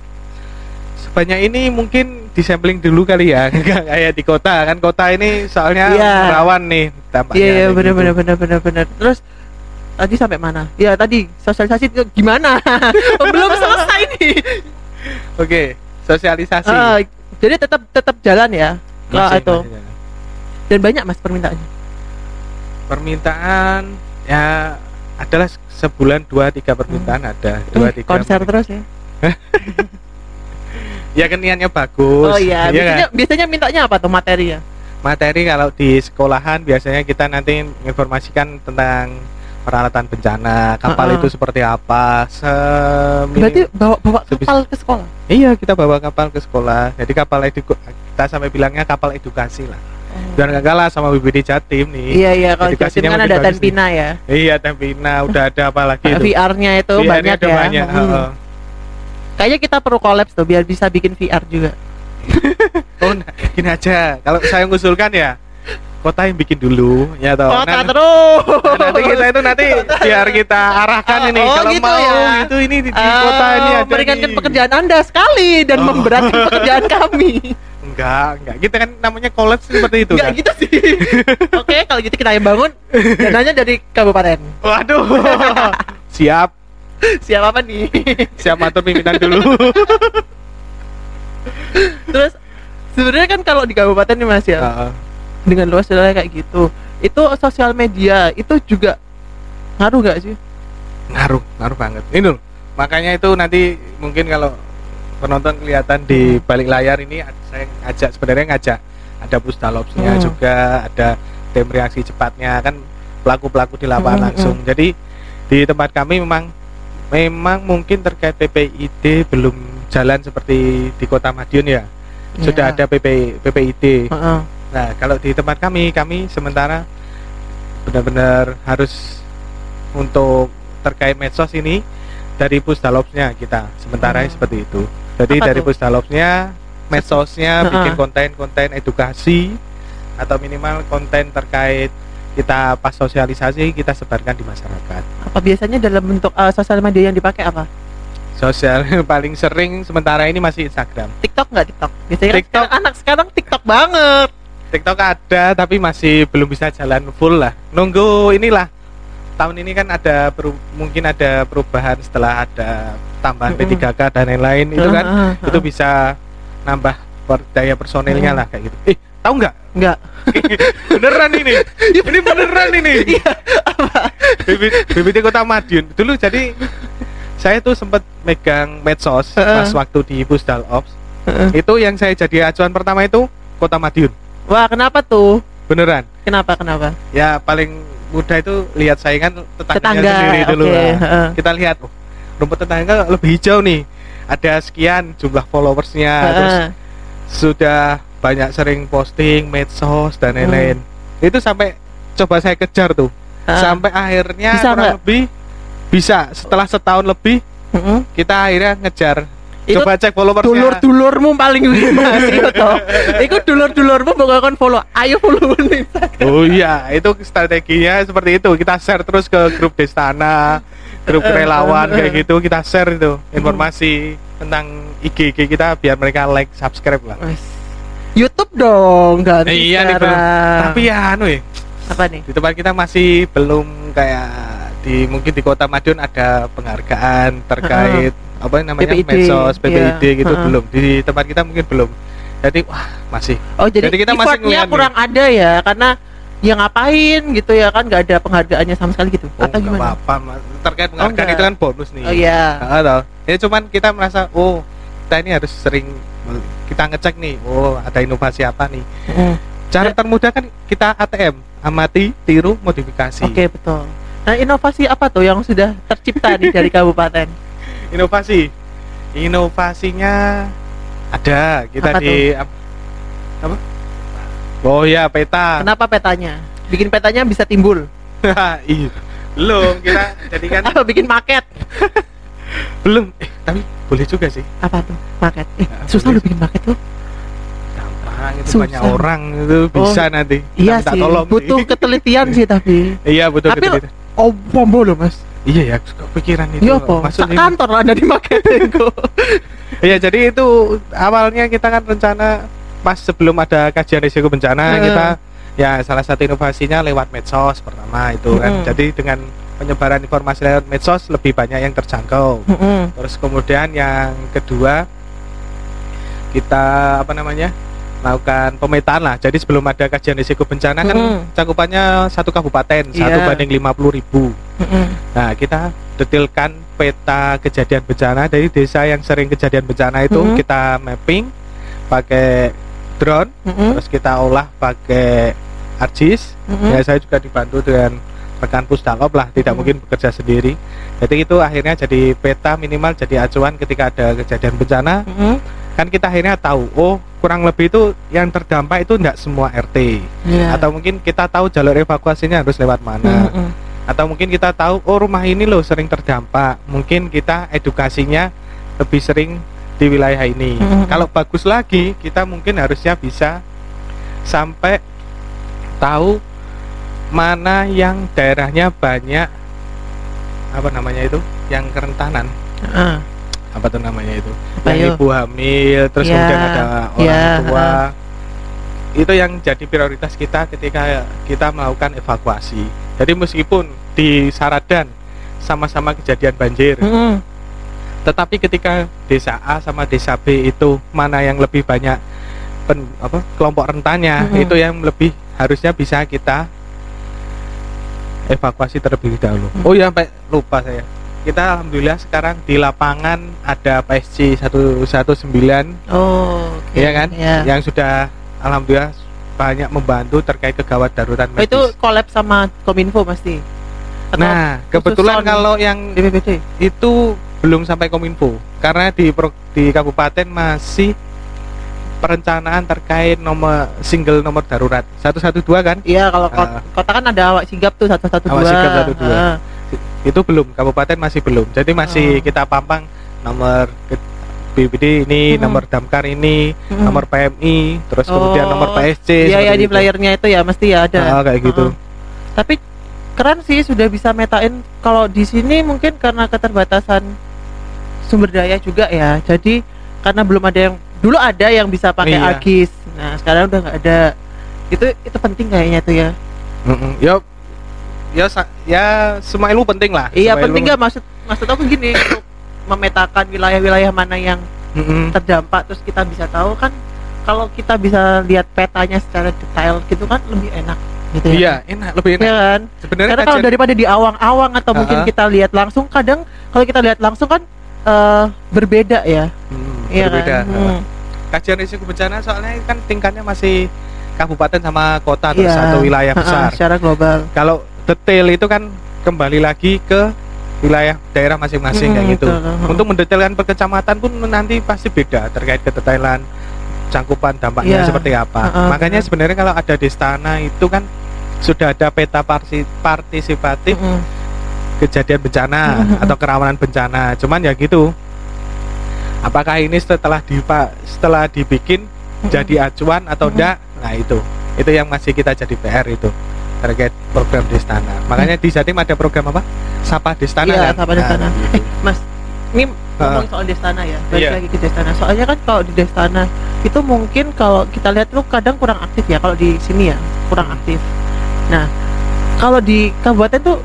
sebanyak ini mungkin disampling dulu kali ya. Kayak di kota kan, kota ini soalnya rawan nih tampaknya. Iya, benar. Terus tadi sampai mana? Ya tadi sosialisasi itu gimana? Belum selesai nih. Oke, sosialisasi. Jadi tetap jalan ya. Itu. Dan banyak Mas permintaannya. Permintaan ya adalah sebulan 2-3 permintaan ada 2-3 konser terus ya. Ya kan niatnya bagus. Oh iya, biasanya mintanya apa tuh materi ya? Materi kalau di sekolahan biasanya kita nanti informasikan tentang peralatan bencana, kapal itu seperti apa. Berarti bawa kapal ke sekolah? Iya, kita bawa kapal ke sekolah. Jadi kita sampai bilangnya kapal edukasi lah. Dan gak kalah sama BPBD Jatim nih. Iya, kalau Jatim kan ada Tempina ya. Iya, Tempina, udah ada apa lagi itu? VR-nya itu banyak ya. Banyak. Kayaknya kita perlu collab tuh biar bisa bikin VR juga. Gini aja, kalau saya mengusulkan ya kota yang bikin dulu ya toh. Kota terus. Nanti kita itu biar kita arahkan ini kalau gitu mau ya? itu ini di kota ini ada meringankan nih. pekerjaan Anda sekali dan memberatkan pekerjaan kami. Enggak. Kita kan namanya college seperti itu. Enggak kan? gitu sih. Oke, kalau gitu kita yang bangun dananya dari kabupaten. Waduh. Siap Siapa apa nih? Siap atur pimpinan dulu. Terus sebenarnya kan kalau di kabupaten nih Mas ya, dengan luas wilayah kayak gitu, itu sosial media itu juga ngaruh gak sih? Ngaruh banget. Ini loh. Makanya itu nanti mungkin kalau penonton kelihatan di balik layar ini saya ngajak ada Pusdalopsnya juga, ada tim reaksi cepatnya kan pelaku-pelaku di lapangan langsung. Jadi di tempat kami memang mungkin terkait PPID belum jalan seperti di Kota Madiun ya. Sudah ada PPID. Nah, kalau di tempat kami sementara benar-benar harus untuk terkait medsos ini dari Pusdalopsnya kita sementara seperti itu. Jadi apa dari tuh? Pusdalopsnya, medsosnya bikin konten-konten edukasi atau minimal konten terkait kita pas sosialisasi kita sebarkan di masyarakat. Apa biasanya dalam bentuk sosial media yang dipakai apa? Sosial paling sering sementara ini masih Instagram. TikTok nggak TikTok? Biasanya TikTok. kan anak sekarang TikTok banget. TikTok ada tapi masih belum bisa jalan full lah. Nunggu inilah. Tahun ini kan mungkin ada perubahan setelah ada tambahan P3K dan lain-lain itu kan itu bisa nambah daya personilnya lah kayak gitu. Tahu nggak? Nggak. Beneran ini. Ini beneran ini. BBT Kota Madiun. Dulu jadi saya tuh sempat megang medsos pas waktu di Pusdalops. Itu yang saya jadi acuan pertama itu Kota Madiun. Wah, kenapa tuh? Beneran. Kenapa? Ya paling mudah itu lihat saingan tetangganya Tetangga, sendiri dulu okay. lah. Kita lihat rumput tetangga lebih hijau nih. Ada sekian jumlah followersnya, terus sudah banyak sering posting medsos dan lain-lain. Itu sampai coba saya kejar tuh. Sampai akhirnya bisa kurang lebih bisa setelah setahun lebih kita akhirnya ngejar. Coba cek followersnya. Dulur-dulurmu paling Mas itu. Iku dulur-dulurmu bakal follow. Ayo follow Instagram. Oh iya, itu strateginya seperti itu. Kita share terus ke grup Destana, grup relawan kayak gitu. Kita share itu informasi tentang IG kita biar mereka like, subscribe lah. YouTube dong, ganti iya nih belum. Tapi ya apa nih? di tempat kita masih belum kayak mungkin di Kota Madiun ada penghargaan terkait apa namanya PPID, medsos PPID iya. gitu belum. Di tempat kita mungkin belum. Jadi masih. Oh, jadi kita masih effortnya kurang ada ya karena ya ngapain gitu ya kan nggak ada penghargaannya sama sekali gitu. Atau gimana? Apa-apa, terkait penghargaan itu kan bonus nih. Oh iya. Ya cuman kita merasa kita ini harus sering kita ngecek nih, ada inovasi apa nih. Cara termudah kan kita ATM, amati, tiru, modifikasi. Oke, betul. Nah, inovasi apa tuh yang sudah tercipta nih dari kabupaten? Inovasinya ada kita apa apa? Oh ya, peta. Kenapa petanya? Bikin petanya bisa timbul. Iya. Belum kita jadikan Apa bikin market? belum. Tapi boleh juga sih. Apa tuh? Market. Susah lu bikin market tuh. Gampang itu Susah. banyak orang itu bisa nanti. Iya minta sih. tolong Butuh sih. ketelitian sih tapi. Iya, butuh Tapi ketelitian. pombo loh, Mas. Iya ya, kepikiran itu. Iya apa? Sak kantor lah ada di marketing kok. Iya, jadi itu awalnya kita kan rencana pas sebelum ada kajian risiko bencana kita ya salah satu inovasinya lewat medsos pertama itu kan. Jadi dengan penyebaran informasi lewat medsos lebih banyak yang terjangkau. Terus kemudian yang kedua kita melakukan pemetaan lah. Jadi sebelum ada kajian risiko bencana kan cakupannya satu kabupaten, 1 banding 50.000. Nah, kita detailkan peta kejadian bencana dari desa yang sering kejadian bencana itu kita mapping pakai drone, terus kita olah pakai ArcGIS. Ya, saya juga dibantu dengan rekan Pusdalop lah, tidak mungkin bekerja sendiri. Jadi itu akhirnya jadi peta minimal jadi acuan ketika ada kejadian bencana. Kan kita akhirnya tahu kurang lebih itu yang terdampak itu tidak semua RT atau mungkin kita tahu jalur evakuasinya harus lewat mana atau mungkin kita tahu rumah ini loh sering terdampak, mungkin kita edukasinya lebih sering di wilayah ini. Kalau bagus lagi kita mungkin harusnya bisa sampai tahu mana yang daerahnya banyak apa namanya itu, yang kerentanan. Apa tuh namanya itu? Yang ibu hamil, terus kemudian ada orang tua. Itu yang jadi prioritas kita ketika kita melakukan evakuasi. Jadi meskipun di Saradan sama-sama kejadian banjir, tetapi ketika desa A sama desa B itu mana yang lebih banyak kelompok rentannya, itu yang lebih harusnya bisa kita evakuasi terlebih dahulu. Oh ya, sampai lupa saya. Kita alhamdulillah sekarang di lapangan ada PSG 119. Oh, iya kan? Yang sudah alhamdulillah banyak membantu terkait kegawat darurat medis. Itu collab sama Kominfo pasti. Atau nah, kebetulan kalau yang BPBD itu belum sampai Kominfo karena di kabupaten masih perencanaan terkait single nomor darurat 112 kan? Iya, kalau kota kan ada awak sigap tuh 112. Awak sigap 112. Itu belum, kabupaten masih belum. Jadi masih kita pampang nomor BPD ini, nomor damkar ini, nomor PMI, terus kemudian nomor PSC. Iya, di flyernya itu ya mesti ya ada. Kayak gitu. Tapi keren sih sudah bisa metain. Kalau di sini mungkin karena keterbatasan sumber daya juga ya. Jadi karena belum ada yang dulu ada yang bisa pakai Agis. Nah, sekarang udah nggak ada. Itu penting kayaknya tuh ya. Ya semua ilmu penting lah. Iya, penting nggak maksud aku gini untuk memetakan wilayah-wilayah mana yang terdampak, terus kita bisa tahu kan. Kalau kita bisa lihat petanya secara detail gitu kan lebih enak gitu ya. Iya, enak, lebih enak. Ya kan? Sebenarnya karena kalau daripada di awang-awang atau mungkin kita lihat langsung, kadang kalau kita lihat langsung kan berbeda ya. Iya berbeda. Kan? Kajian risiko bencana soalnya kan tingkatnya masih kabupaten sama kota atau satu wilayah besar. Secara global. Kalau detail itu kan kembali lagi ke wilayah daerah masing-masing kayak gitu. Untuk mendetailkan per kecamatan pun nanti pasti beda terkait kedetailan cangkupan dampaknya seperti apa. Makanya sebenarnya kalau ada Destana itu kan sudah ada peta partisipatif kejadian bencana atau kerawanan bencana. Cuman ya gitu. Apakah ini setelah dibikin jadi acuan atau enggak? Nah, itu yang masih kita jadi PR itu terkait program Destana. Makanya di Jatim ada program apa? Sapa Destana. Iya, kan? Sapa Destana. Mas, ini ngomong soal Destana ya. Balik lagi ke Destana. Soalnya kan kalau di Destana itu mungkin kalau kita lihat tuh kadang kurang aktif ya. Kalau di sini ya kurang aktif. Nah, kalau di kabupaten tuh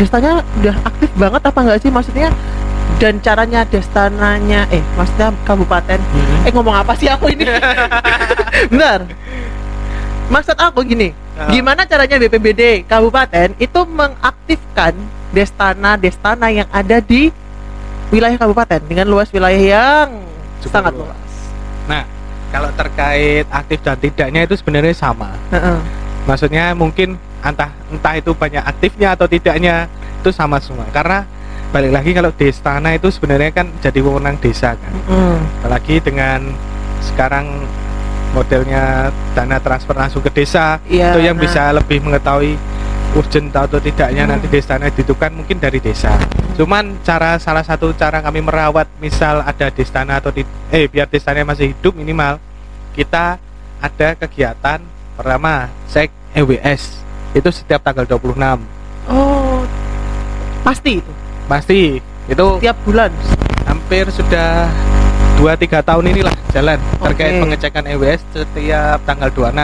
Destananya udah aktif banget apa enggak sih? Maksudnya dan caranya Destananya maksudnya kabupaten ngomong apa sih aku ini? Benar. Maksud aku gini, gimana caranya BPBD kabupaten itu mengaktifkan Destana yang ada di wilayah kabupaten dengan luas wilayah yang sangat luas. Nah, kalau terkait aktif dan tidaknya itu sebenarnya sama. Maksudnya mungkin entah itu banyak aktifnya atau tidaknya itu sama semua. Karena balik lagi kalau Destana itu sebenarnya kan jadi wewenang desa kan. Apalagi dengan sekarang modelnya dana transfer langsung ke desa, itu yang bisa lebih mengetahui urgent atau tidaknya nanti Destana itu kan mungkin dari desa. Cuman salah satu cara kami merawat misal ada Destana atau biar Destanya masih hidup minimal kita ada kegiatan pertama cek EWS itu setiap tanggal 26. Oh, pasti itu? Pasti, itu tiap bulan? Hampir sudah 2-3 tahun inilah jalan terkait pengecekan EWS setiap tanggal 26.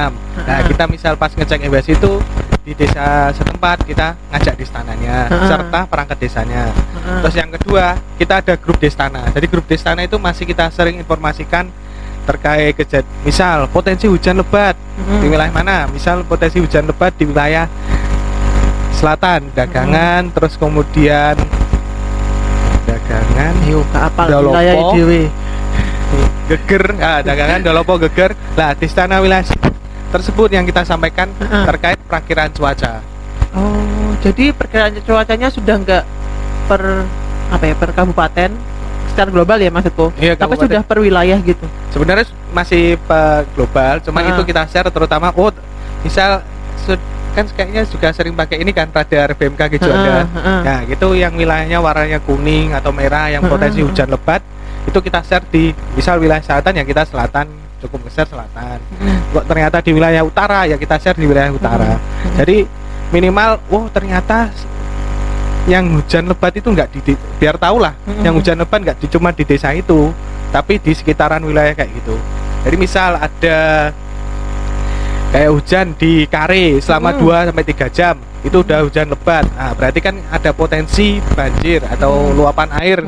Nah, kita misal pas ngecek EWS itu di desa setempat kita ngajak Destananya serta perangkat desanya. Terus yang kedua, kita ada grup Destana. Jadi grup Destana itu masih kita sering informasikan terkait misal potensi hujan lebat di wilayah mana, misal potensi hujan lebat di wilayah selatan, Dagangan, terus kemudian Dagangan, Dolopo, Geger, Dagangan, Dolopo, Geger. Nah, Destana wilayah tersebut yang kita sampaikan terkait perakiraan cuaca. Oh, jadi perkiraan cuacanya sudah enggak per kabupaten secara global ya maksudku. Iya, tapi sudah per wilayah gitu. Sebenarnya masih global, cuman itu kita share terutama misal kan kayaknya juga sering pakai ini kan radar BMKG Juanda. Nah, gitu yang wilayahnya warnanya kuning atau merah yang potensi hujan lebat itu kita share di misal wilayah selatan ya kita selatan cukup nge-share selatan. Kok ternyata di wilayah utara, ya kita share di wilayah utara. Jadi minimal, ternyata yang hujan lebat itu enggak biar tahu lah, yang hujan lebat enggak cuma di desa itu, tapi di sekitaran wilayah kayak gitu. Jadi misal ada kayak hujan di Kare selama 2 sampai 3 jam, itu udah hujan lebat. Nah, berarti kan ada potensi banjir atau luapan air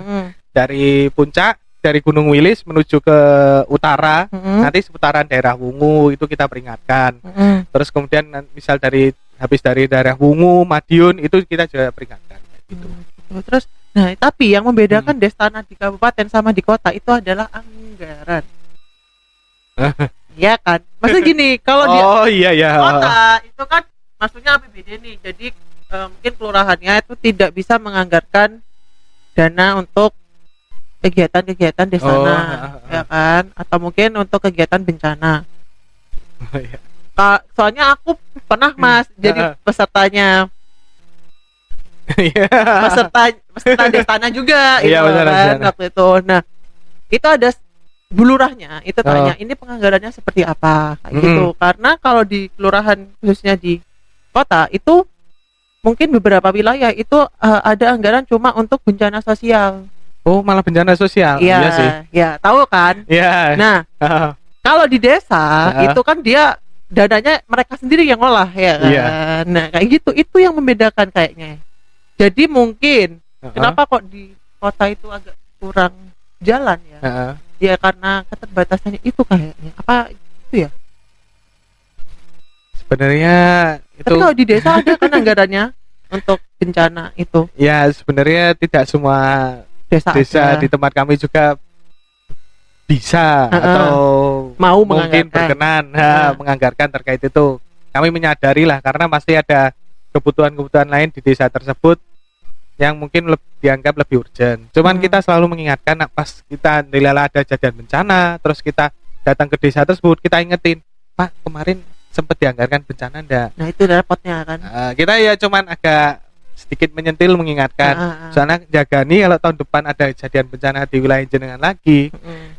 dari puncak, dari Gunung Wilis menuju ke utara, nanti seputaran daerah Wungu itu kita peringatkan. Terus kemudian misal habis dari daerah Wungu, Madiun itu kita juga peringatkan gitu. Terus tapi yang membedakan Destana di kabupaten sama di kota itu adalah anggaran. Iya kan? Maksudnya gini, kalau di kota itu kan maksudnya APBD nih. Jadi mungkin kelurahannya itu tidak bisa menganggarkan dana untuk kegiatan-kegiatan Destana, ya kan? Atau mungkin untuk kegiatan bencana. Soalnya aku pernah Mas jadi pesertanya, peserta Destana juga, kan waktu itu. Nah, itu ada bulurahnya, itu tanya ini penganggarannya seperti apa, kayak gitu. Karena kalau di kelurahan khususnya di kota itu mungkin beberapa wilayah itu ada anggaran cuma untuk bencana sosial. Oh, malah bencana sosial. Iya sih. Ya, tahu kan? Iya. Nah, kalau di desa itu kan dia dananya mereka sendiri yang ngolah, ya kan? Nah, kayak gitu, itu yang membedakan kayaknya. Jadi mungkin kenapa kok di kota itu agak kurang jalan ya? Ya karena keterbatasannya itu kayaknya. Apa itu ya? Sebenarnya itu. Tapi kalau di desa ada kan anggarannya untuk bencana itu. Ya, sebenarnya tidak semua desa di tempat kami juga bisa atau mau mungkin berkenan menganggarkan terkait itu. Kami menyadari lah, karena masih ada kebutuhan-kebutuhan lain di desa tersebut yang mungkin dianggap lebih urgent. Cuman kita selalu mengingatkan, pas kita nilai ada kejadian bencana, terus kita datang ke desa tersebut, kita ingetin, Pak, kemarin sempat dianggarkan bencana enggak? Nah, itu repotnya kan. Kita ya cuman agak sedikit menyentil mengingatkan. Soalnya jaga nih, kalau tahun depan ada kejadian bencana di wilayah jenengan lagi,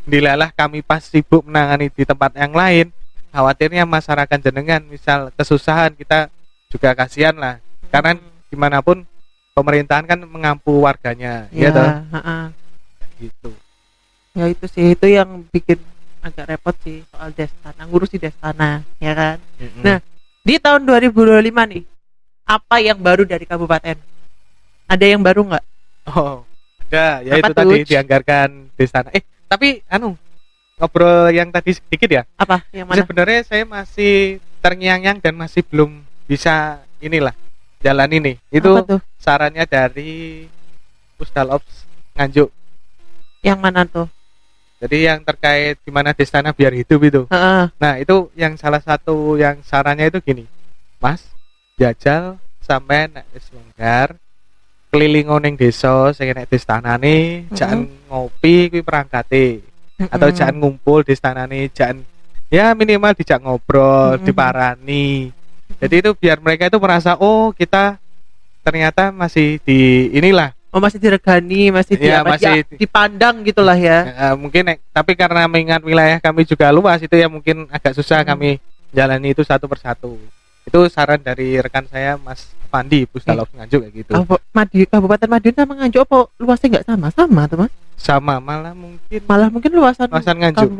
dilalah kami pas sibuk menangani di tempat yang lain, khawatirnya masyarakat jenengan misal kesusahan, kita juga kasihan lah. Karena gimana pun pemerintahan kan mengampu warganya, ya toh. Gitu. Ya itu sih, itu yang bikin agak repot sih soal Destana, ngurusi Destana, ya kan. Nah, di tahun 2025 nih, apa yang baru dari kabupaten? Ada yang baru nggak? Oh, ada. Ya apa itu tadi dianggarkan Destana. Tapi ngobrol yang tadi sedikit ya. Apa? Yang mana? Sebenarnya saya masih terngiang-ngiang dan masih belum bisa jalan ini. Itu sarannya dari Pusdalops Nganjuk. Yang mana tuh? Jadi yang terkait gimana Destana biar hidup itu. Nah, itu yang salah satu yang sarannya itu gini, Mas, jajal sampai nek wis longgar keliling ning desa sing nek destanane jangan ngopi kuwi perangkate, atau jangan ngumpul destanane, jangan ya minimal dijak ngobrol, diparani. Jadi itu biar mereka itu merasa kita ternyata masih di inilah, masih diregani, masih dipandang gitulah ya. Mungkin tapi karena mengingat wilayah kami juga luas, itu ya mungkin agak susah kami jalani itu satu persatu. Itu saran dari rekan saya Mas Pandi Pusdalops Nganjuk kayak gitu. Kabupaten Madiun sama Nganjuk apa luasnya nggak sama tuh Mas? Sama, malah mungkin luasan Nganjuk.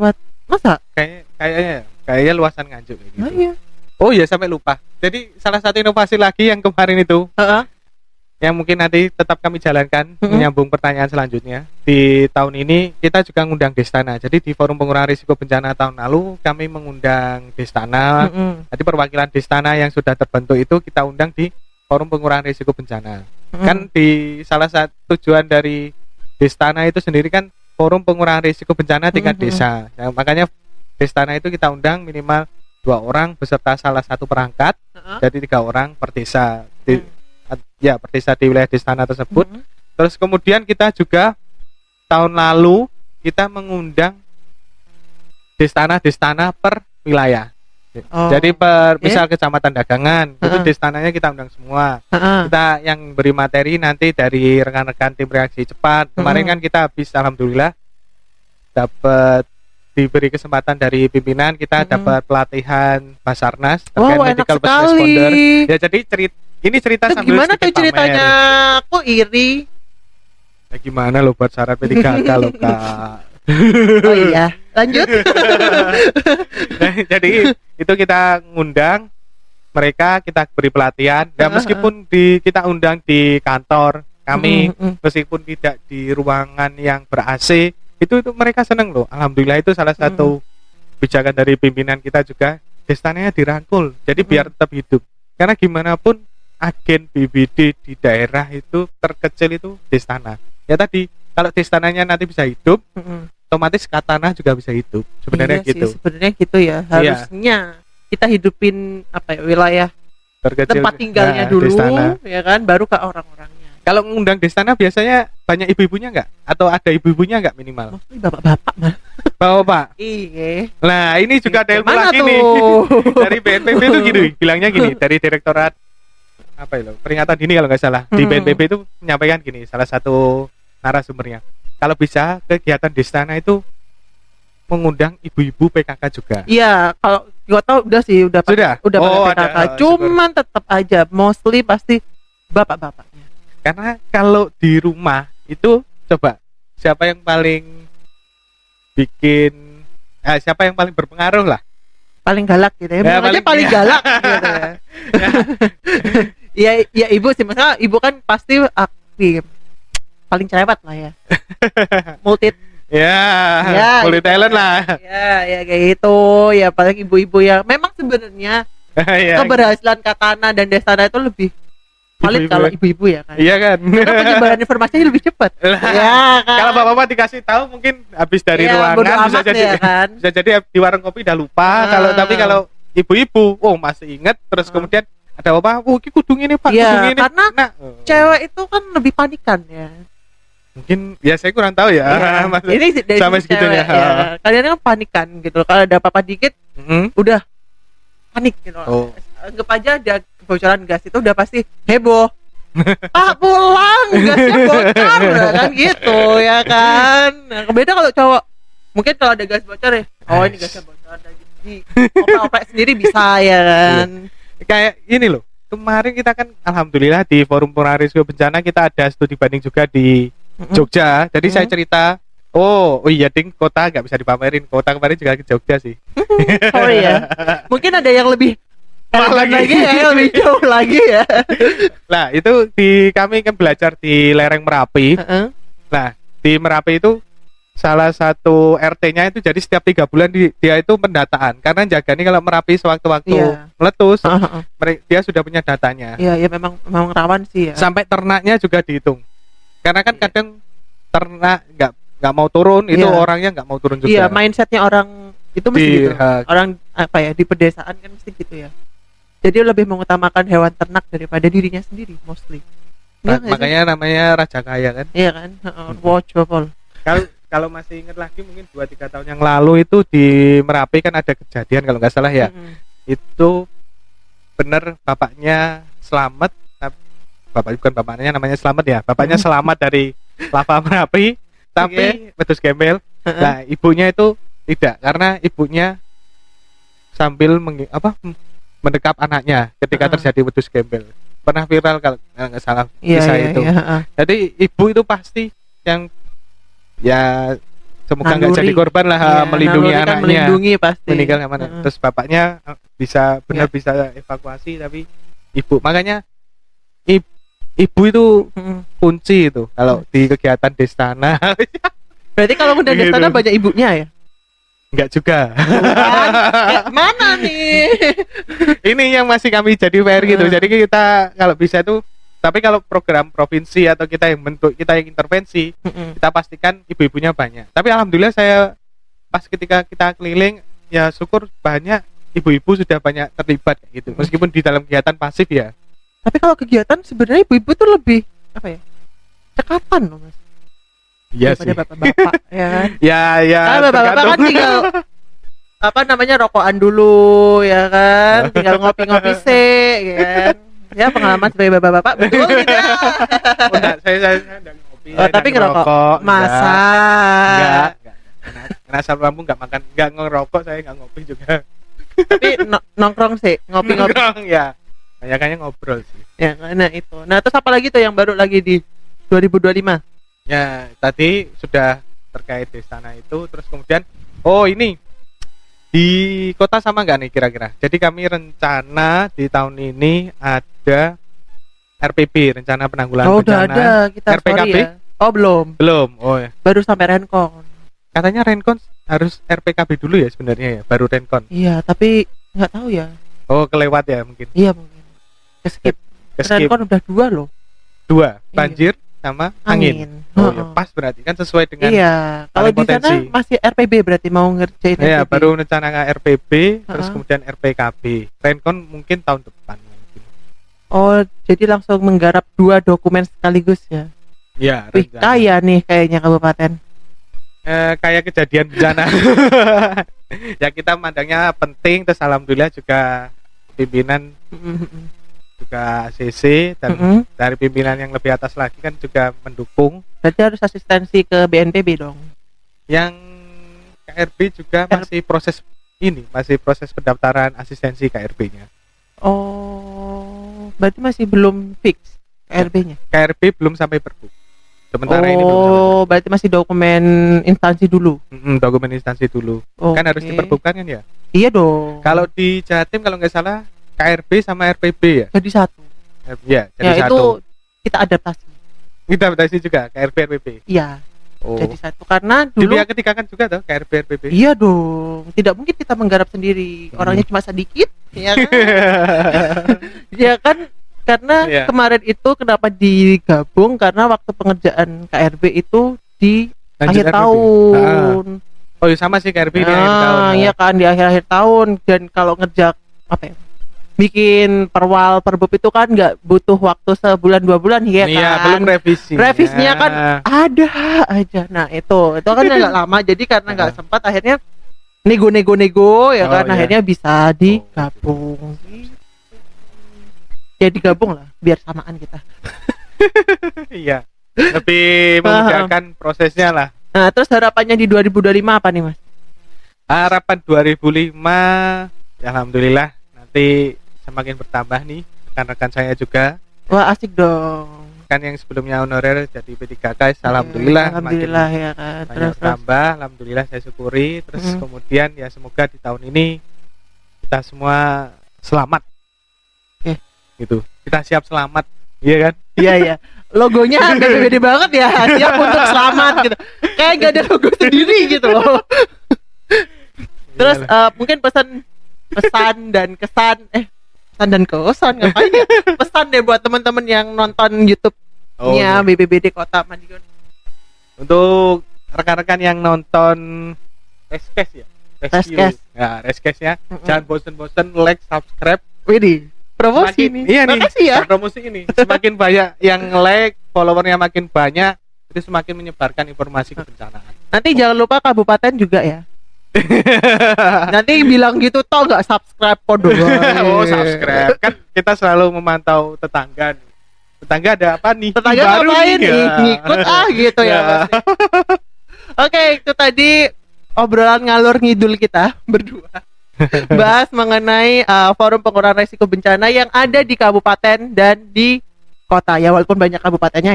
Masa? Kayaknya luasan Nganjuk kayak gitu. Iya. Oh iya, sampai lupa. Jadi salah satu inovasi lagi yang kemarin itu, yang mungkin nanti tetap kami jalankan, menyambung pertanyaan selanjutnya. Di tahun ini kita juga ngundang Destana. Jadi di Forum Pengurangan Risiko Bencana tahun lalu kami mengundang Destana. Jadi perwakilan Destana yang sudah terbentuk itu kita undang di Forum Pengurangan Risiko Bencana. Kan di salah satu tujuan dari Destana itu sendiri kan Forum Pengurangan Risiko Bencana tingkat desa. Nah, makanya Destana itu kita undang minimal 2 orang beserta salah satu perangkat, jadi 3 orang per desa. Per desa di wilayah Destana tersebut. Terus kemudian kita juga tahun lalu kita mengundang Destana per wilayah. Jadi misal Kecamatan Dagangan, itu Destananya kita undang semua. Kita yang beri materi nanti dari rekan-rekan tim reaksi cepat. Kemarin kan kita habis alhamdulillah dapat diberi kesempatan dari pimpinan, kita dapat pelatihan Basarnas terkait medical first responder. Ya jadi ini cerita itu sambil gimana tuh ceritanya? Aku iri. Ya gimana lo buat syarat P3K lo Kak? Oh iya, lanjut. Nah, jadi itu kita ngundang mereka, kita beri pelatihan. Ya meskipun kita undang di kantor kami, meskipun tidak di ruangan yang ber-AC, itu mereka seneng loh. Alhamdulillah itu salah satu kebijakan dari pimpinan kita juga, destananya dirangkul. Jadi biar tetap hidup. Karena gimana pun agen BBD di daerah itu terkecil itu destana. Ya tadi kalau destananya nanti bisa hidup, otomatis Katana juga bisa hidup. Sebenarnya iya gitu. Sebenarnya gitu ya. Harusnya kita hidupin wilayah terkecil, tempat tinggalnya dulu, destana. Ya kan, baru ke orang-orangnya. Kalau ngundang destana biasanya banyak ibu-ibunya nggak? Atau ada ibu-ibunya nggak minimal? Mostly bapak-bapak mah. Bapak. Iya. Nah ini juga ada ilmu lagi nih. Dari BNPB itu gini, bilangnya gini, dari Direktorat apa itu peringatan dini kalau nggak salah di BNPB itu menyampaikan gini, salah satu narasumbernya, kalau bisa kegiatan destana itu mengundang ibu-ibu PKK juga. Iya, kalau gua tahu udah pada PKK, cuman tetap aja mostly pasti bapak-bapaknya. Karena kalau di rumah itu coba siapa yang paling siapa yang paling berpengaruh lah, paling galak gitu ya, paling galak gitu ya. Ya ibu sih, masalah ibu kan pasti aktif, paling cerewet lah ya. multi talent lah ya kayak gitu ya, paling ibu-ibu ya. Memang sebenarnya keberhasilan Katana dan Destana itu lebih valid kalau ibu-ibu ya kan. Iya kan. Karena penyebaran informasinya lebih cepat. Ya kan. Kalau bapak-bapak dikasih tahu mungkin habis dari ruangan bisa jadi ya kan? Bisa jadi di warung kopi udah lupa. Tapi kalau ibu-ibu masih ingat, terus kemudian ada apa? Iki kudu ngene Pak, kudu ngene. Karena cewek itu kan lebih panikan ya. Mungkin ya saya kurang tahu ya. Ini dari sama segitunya. Ya. Kalian kan panikan gitu. Kalau ada apa-apa dikit udah panik gitu. Anggap aja ada kebocoran gas itu udah pasti heboh. Pulang gasnya bocor kan gitu ya kan. Nah, beda kalau cowok. Mungkin kalau ada gas bocor ya, ini gasnya bocor, jadi oprek sendiri bisa ya kan. Kayak ini loh, kemarin kita kan alhamdulillah di Forum Risiko Bencana kita ada studi banding juga di Jogja. Jadi saya cerita, iya ding, kota nggak bisa dipamerin, kota kemarin juga ke Jogja sih. Oh iya, mungkin ada yang lebih lagi ya, lebih jauh lagi ya. Nah itu kami kan belajar di lereng Merapi. Nah di Merapi itu salah satu RT-nya itu jadi setiap 3 bulan dia itu pendataan, karena jaga nih kalau Merapi sewaktu-waktu meletus, dia sudah punya datanya. Iya memang rawan sih ya. Sampai ternaknya juga dihitung, karena kan kadang ternak nggak mau turun, itu orangnya nggak mau turun juga. Iya, mindsetnya orang itu mesti gitu. Orang di pedesaan kan mesti gitu ya. Jadi lebih mengutamakan hewan ternak daripada dirinya sendiri mostly. Makanya namanya Raja Kaya kan? Iya kan? Watch Bapol. Kalau masih ingat lagi mungkin 2-3 tahun yang lalu itu di Merapi kan ada kejadian kalau nggak salah ya. Itu bener bapaknya selamat, bukan bapaknya namanya selamat ya. Bapaknya selamat dari lava Merapi, tapi wedhus gembel. Nah, ibunya itu tidak, karena ibunya sambil mendekap anaknya ketika terjadi wedhus gembel. Pernah viral kalau nggak salah kisah itu. Jadi ibu itu pasti yang semoga nggak jadi korban lah, melindungi anaknya, melindungi pasti meninggal mana. Terus bapaknya bisa bisa evakuasi, tapi ibu, makanya ibu itu kunci itu kalau di kegiatan Destana. Berarti kalau udah gitu. Destana banyak ibunya ya? Enggak juga. Mana nih? Ini yang masih kami jadi PR gitu. Jadi kita kalau bisa itu, tapi kalau program provinsi atau kita yang intervensi, kita pastikan ibu-ibunya banyak. Tapi alhamdulillah saya pas ketika kita keliling, ya syukur banyak ibu-ibu sudah banyak terlibat gitu. Meskipun di dalam kegiatan pasif ya. Tapi kalau kegiatan sebenarnya ibu-ibu tuh lebih cekatan loh Mas. Iya sih. Bapak-bapak ya kan. Ya. Bapak-bapak kan tinggal rokokan dulu ya kan, tinggal ngopi-ngopi sih ya kan. Ya pengalaman sebagai bapak-bapak betul tidak? Enggak, saya enggak ngopi. Tapi ngerokok. Masa? Enggak. asal lambung nggak makan, nggak ngerokok, saya nggak ngopi juga. Tapi nongkrong sih, ngopi-ngopi. Nongkrong ya. Kayaknya ngobrol sih. Ya, nah itu. Nah, terus apa lagi tuh yang baru lagi di 2025? Ya, tadi sudah terkait Destana itu, terus kemudian ini di kota sama nggak nih kira-kira? Jadi kami rencana di tahun ini ada RPB, rencana penanggulangan udah bencana. ada kita RPKB? ya. Oh, belum. Oh ya. Baru sampai Rencon. Katanya Rencon harus RPKB dulu ya sebenarnya ya, baru Rencon. Iya, tapi nggak tahu ya. Oh, kelewat ya mungkin. Iya, mungkin. Keskip. Rencon udah 2 loh. 2, banjir sama angin. Oh ya, pas berarti kan sesuai dengan. Iya. Kalau di sana masih RPB berarti mau ngerjain RPB. Iya, baru rencana RPB, terus kemudian RPKB. Rencon mungkin tahun depan mungkin. Oh, jadi langsung menggarap 2 dokumen sekaligus ya. Iya, kaya nih kayaknya kabupaten. Kayak kejadian bencana. Ya kita mandangnya penting, terus alhamdulillah juga pimpinan juga ACC dan dari pimpinan yang lebih atas lagi kan juga mendukung. Berarti harus asistensi ke BNPB dong. Yang KRB juga masih proses pendaftaran asistensi KRB-nya. Oh, berarti masih belum fix KRB-nya. KRB belum sampai perbu. Sementara ini belum. Oh, berarti masih dokumen instansi dulu. Dokumen instansi dulu. Okay. Kan harus diperbukan kan ya? Iya dong. Kalau di Jatim kalau nggak salah KRB sama RPB ya? Jadi satu. Iya, jadi satu. Itu kita adaptasi. Kita adaptasi juga KRB RPB. Iya. Jadi satu karena dulu di pihak ketiga kan juga tuh KRB RPB. Iya dong. Tidak mungkin kita menggarap sendiri. Orangnya cuma sedikit, ya kan? Ya kan? Karena kemarin itu kenapa digabung karena waktu pengerjaan KRB itu di akhir tahun. Oh iya sama sih KRB di akhir tahun. Iya kan di akhir-akhir tahun dan kalau ngerjak bikin perwal perbub itu kan nggak butuh waktu sebulan 2 bulan ya kan. Iya, belum revisi. Revisinya kan ada aja. Nah, itu kan agak lama jadi karena nggak sempat akhirnya nego ya kan akhirnya bisa digabung. Ya digabung lah biar samaan kita. Iya. Lebih memudahkan prosesnya lah. Nah, terus harapannya di 2025 apa nih, Mas? Harapan 2005 ya alhamdulillah nanti semakin bertambah nih rekan-rekan saya juga. Wah, asik dong. Kan yang sebelumnya honorer jadi P3K, alhamdulillah ya kan. Terus bertambah, alhamdulillah saya syukuri. Terus kemudian ya semoga di tahun ini kita semua selamat. Gitu. Kita siap selamat. Iya kan? Iya. Logonya beda-beda banget ya. Siap untuk selamat gitu. Kayak gak ada logo sendiri gitu loh. Terus mungkin pesan dan kesan ngapain ya? Pesan deh buat teman-teman yang nonton YouTube-nya BPBD Kota Madiun. Untuk rekan-rekan yang nonton Reskes ya. Reskes ya. Jangan bosen-bosen like, subscribe. Widih, promosi nih. Iya nih. Makasih ya. Promosi ini. Semakin banyak yang like, followernya makin banyak, itu semakin menyebarkan informasi kebencanaan. Nanti jangan lupa kabupaten juga ya. Nanti bilang gitu toh nggak subscribe subscribe kan kita selalu memantau tetangga ada apa nih tetangga baru nih ngikut gitu ya Mas. Oke, itu tadi obrolan ngalur ngidul kita berdua bahas mengenai forum pengurangan risiko bencana yang ada di kabupaten dan di kota ya, walaupun banyak kabupatennya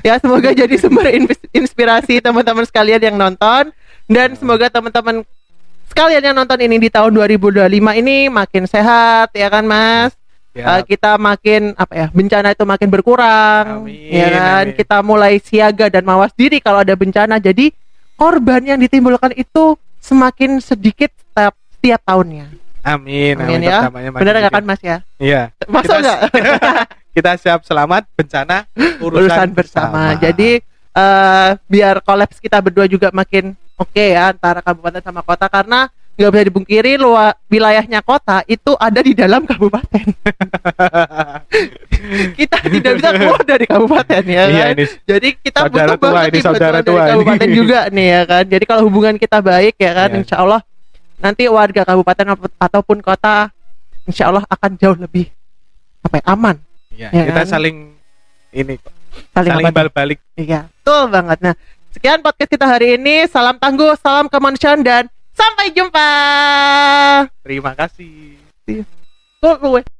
ya semoga jadi sumber inspirasi teman-teman sekalian yang nonton. Dan semoga teman-teman sekalian yang nonton ini di tahun 2025 ini makin sehat ya kan Mas. Kita makin bencana itu makin berkurang. Amin, ya kan. Amin. Kita mulai siaga dan mawas diri kalau ada bencana. Jadi korban yang ditimbulkan itu semakin sedikit setiap tahunnya. Amin ya. Benar nggak kan Mas ya? Iya. Masa nggak? Kita siap selamat bencana urusan bersama. Jadi biar kolaps kita berdua juga makin oke ya antara kabupaten sama kota, karena nggak bisa dipungkiri wilayahnya kota itu ada di dalam kabupaten. Kita tidak bisa keluar dari kabupaten ya kan. Jadi kita butuh banget saudara tua dari kabupaten juga nih ya kan. Jadi kalau hubungan kita baik ya kan, insya Allah nanti warga kabupaten ataupun kota insya Allah akan jauh lebih aman. Ya kita kan? saling balik. Iya, betul banget. Nah, Sekian podcast kita hari ini. Salam tangguh, salam kemanusiaan, dan sampai jumpa. Terima kasih. Tuh,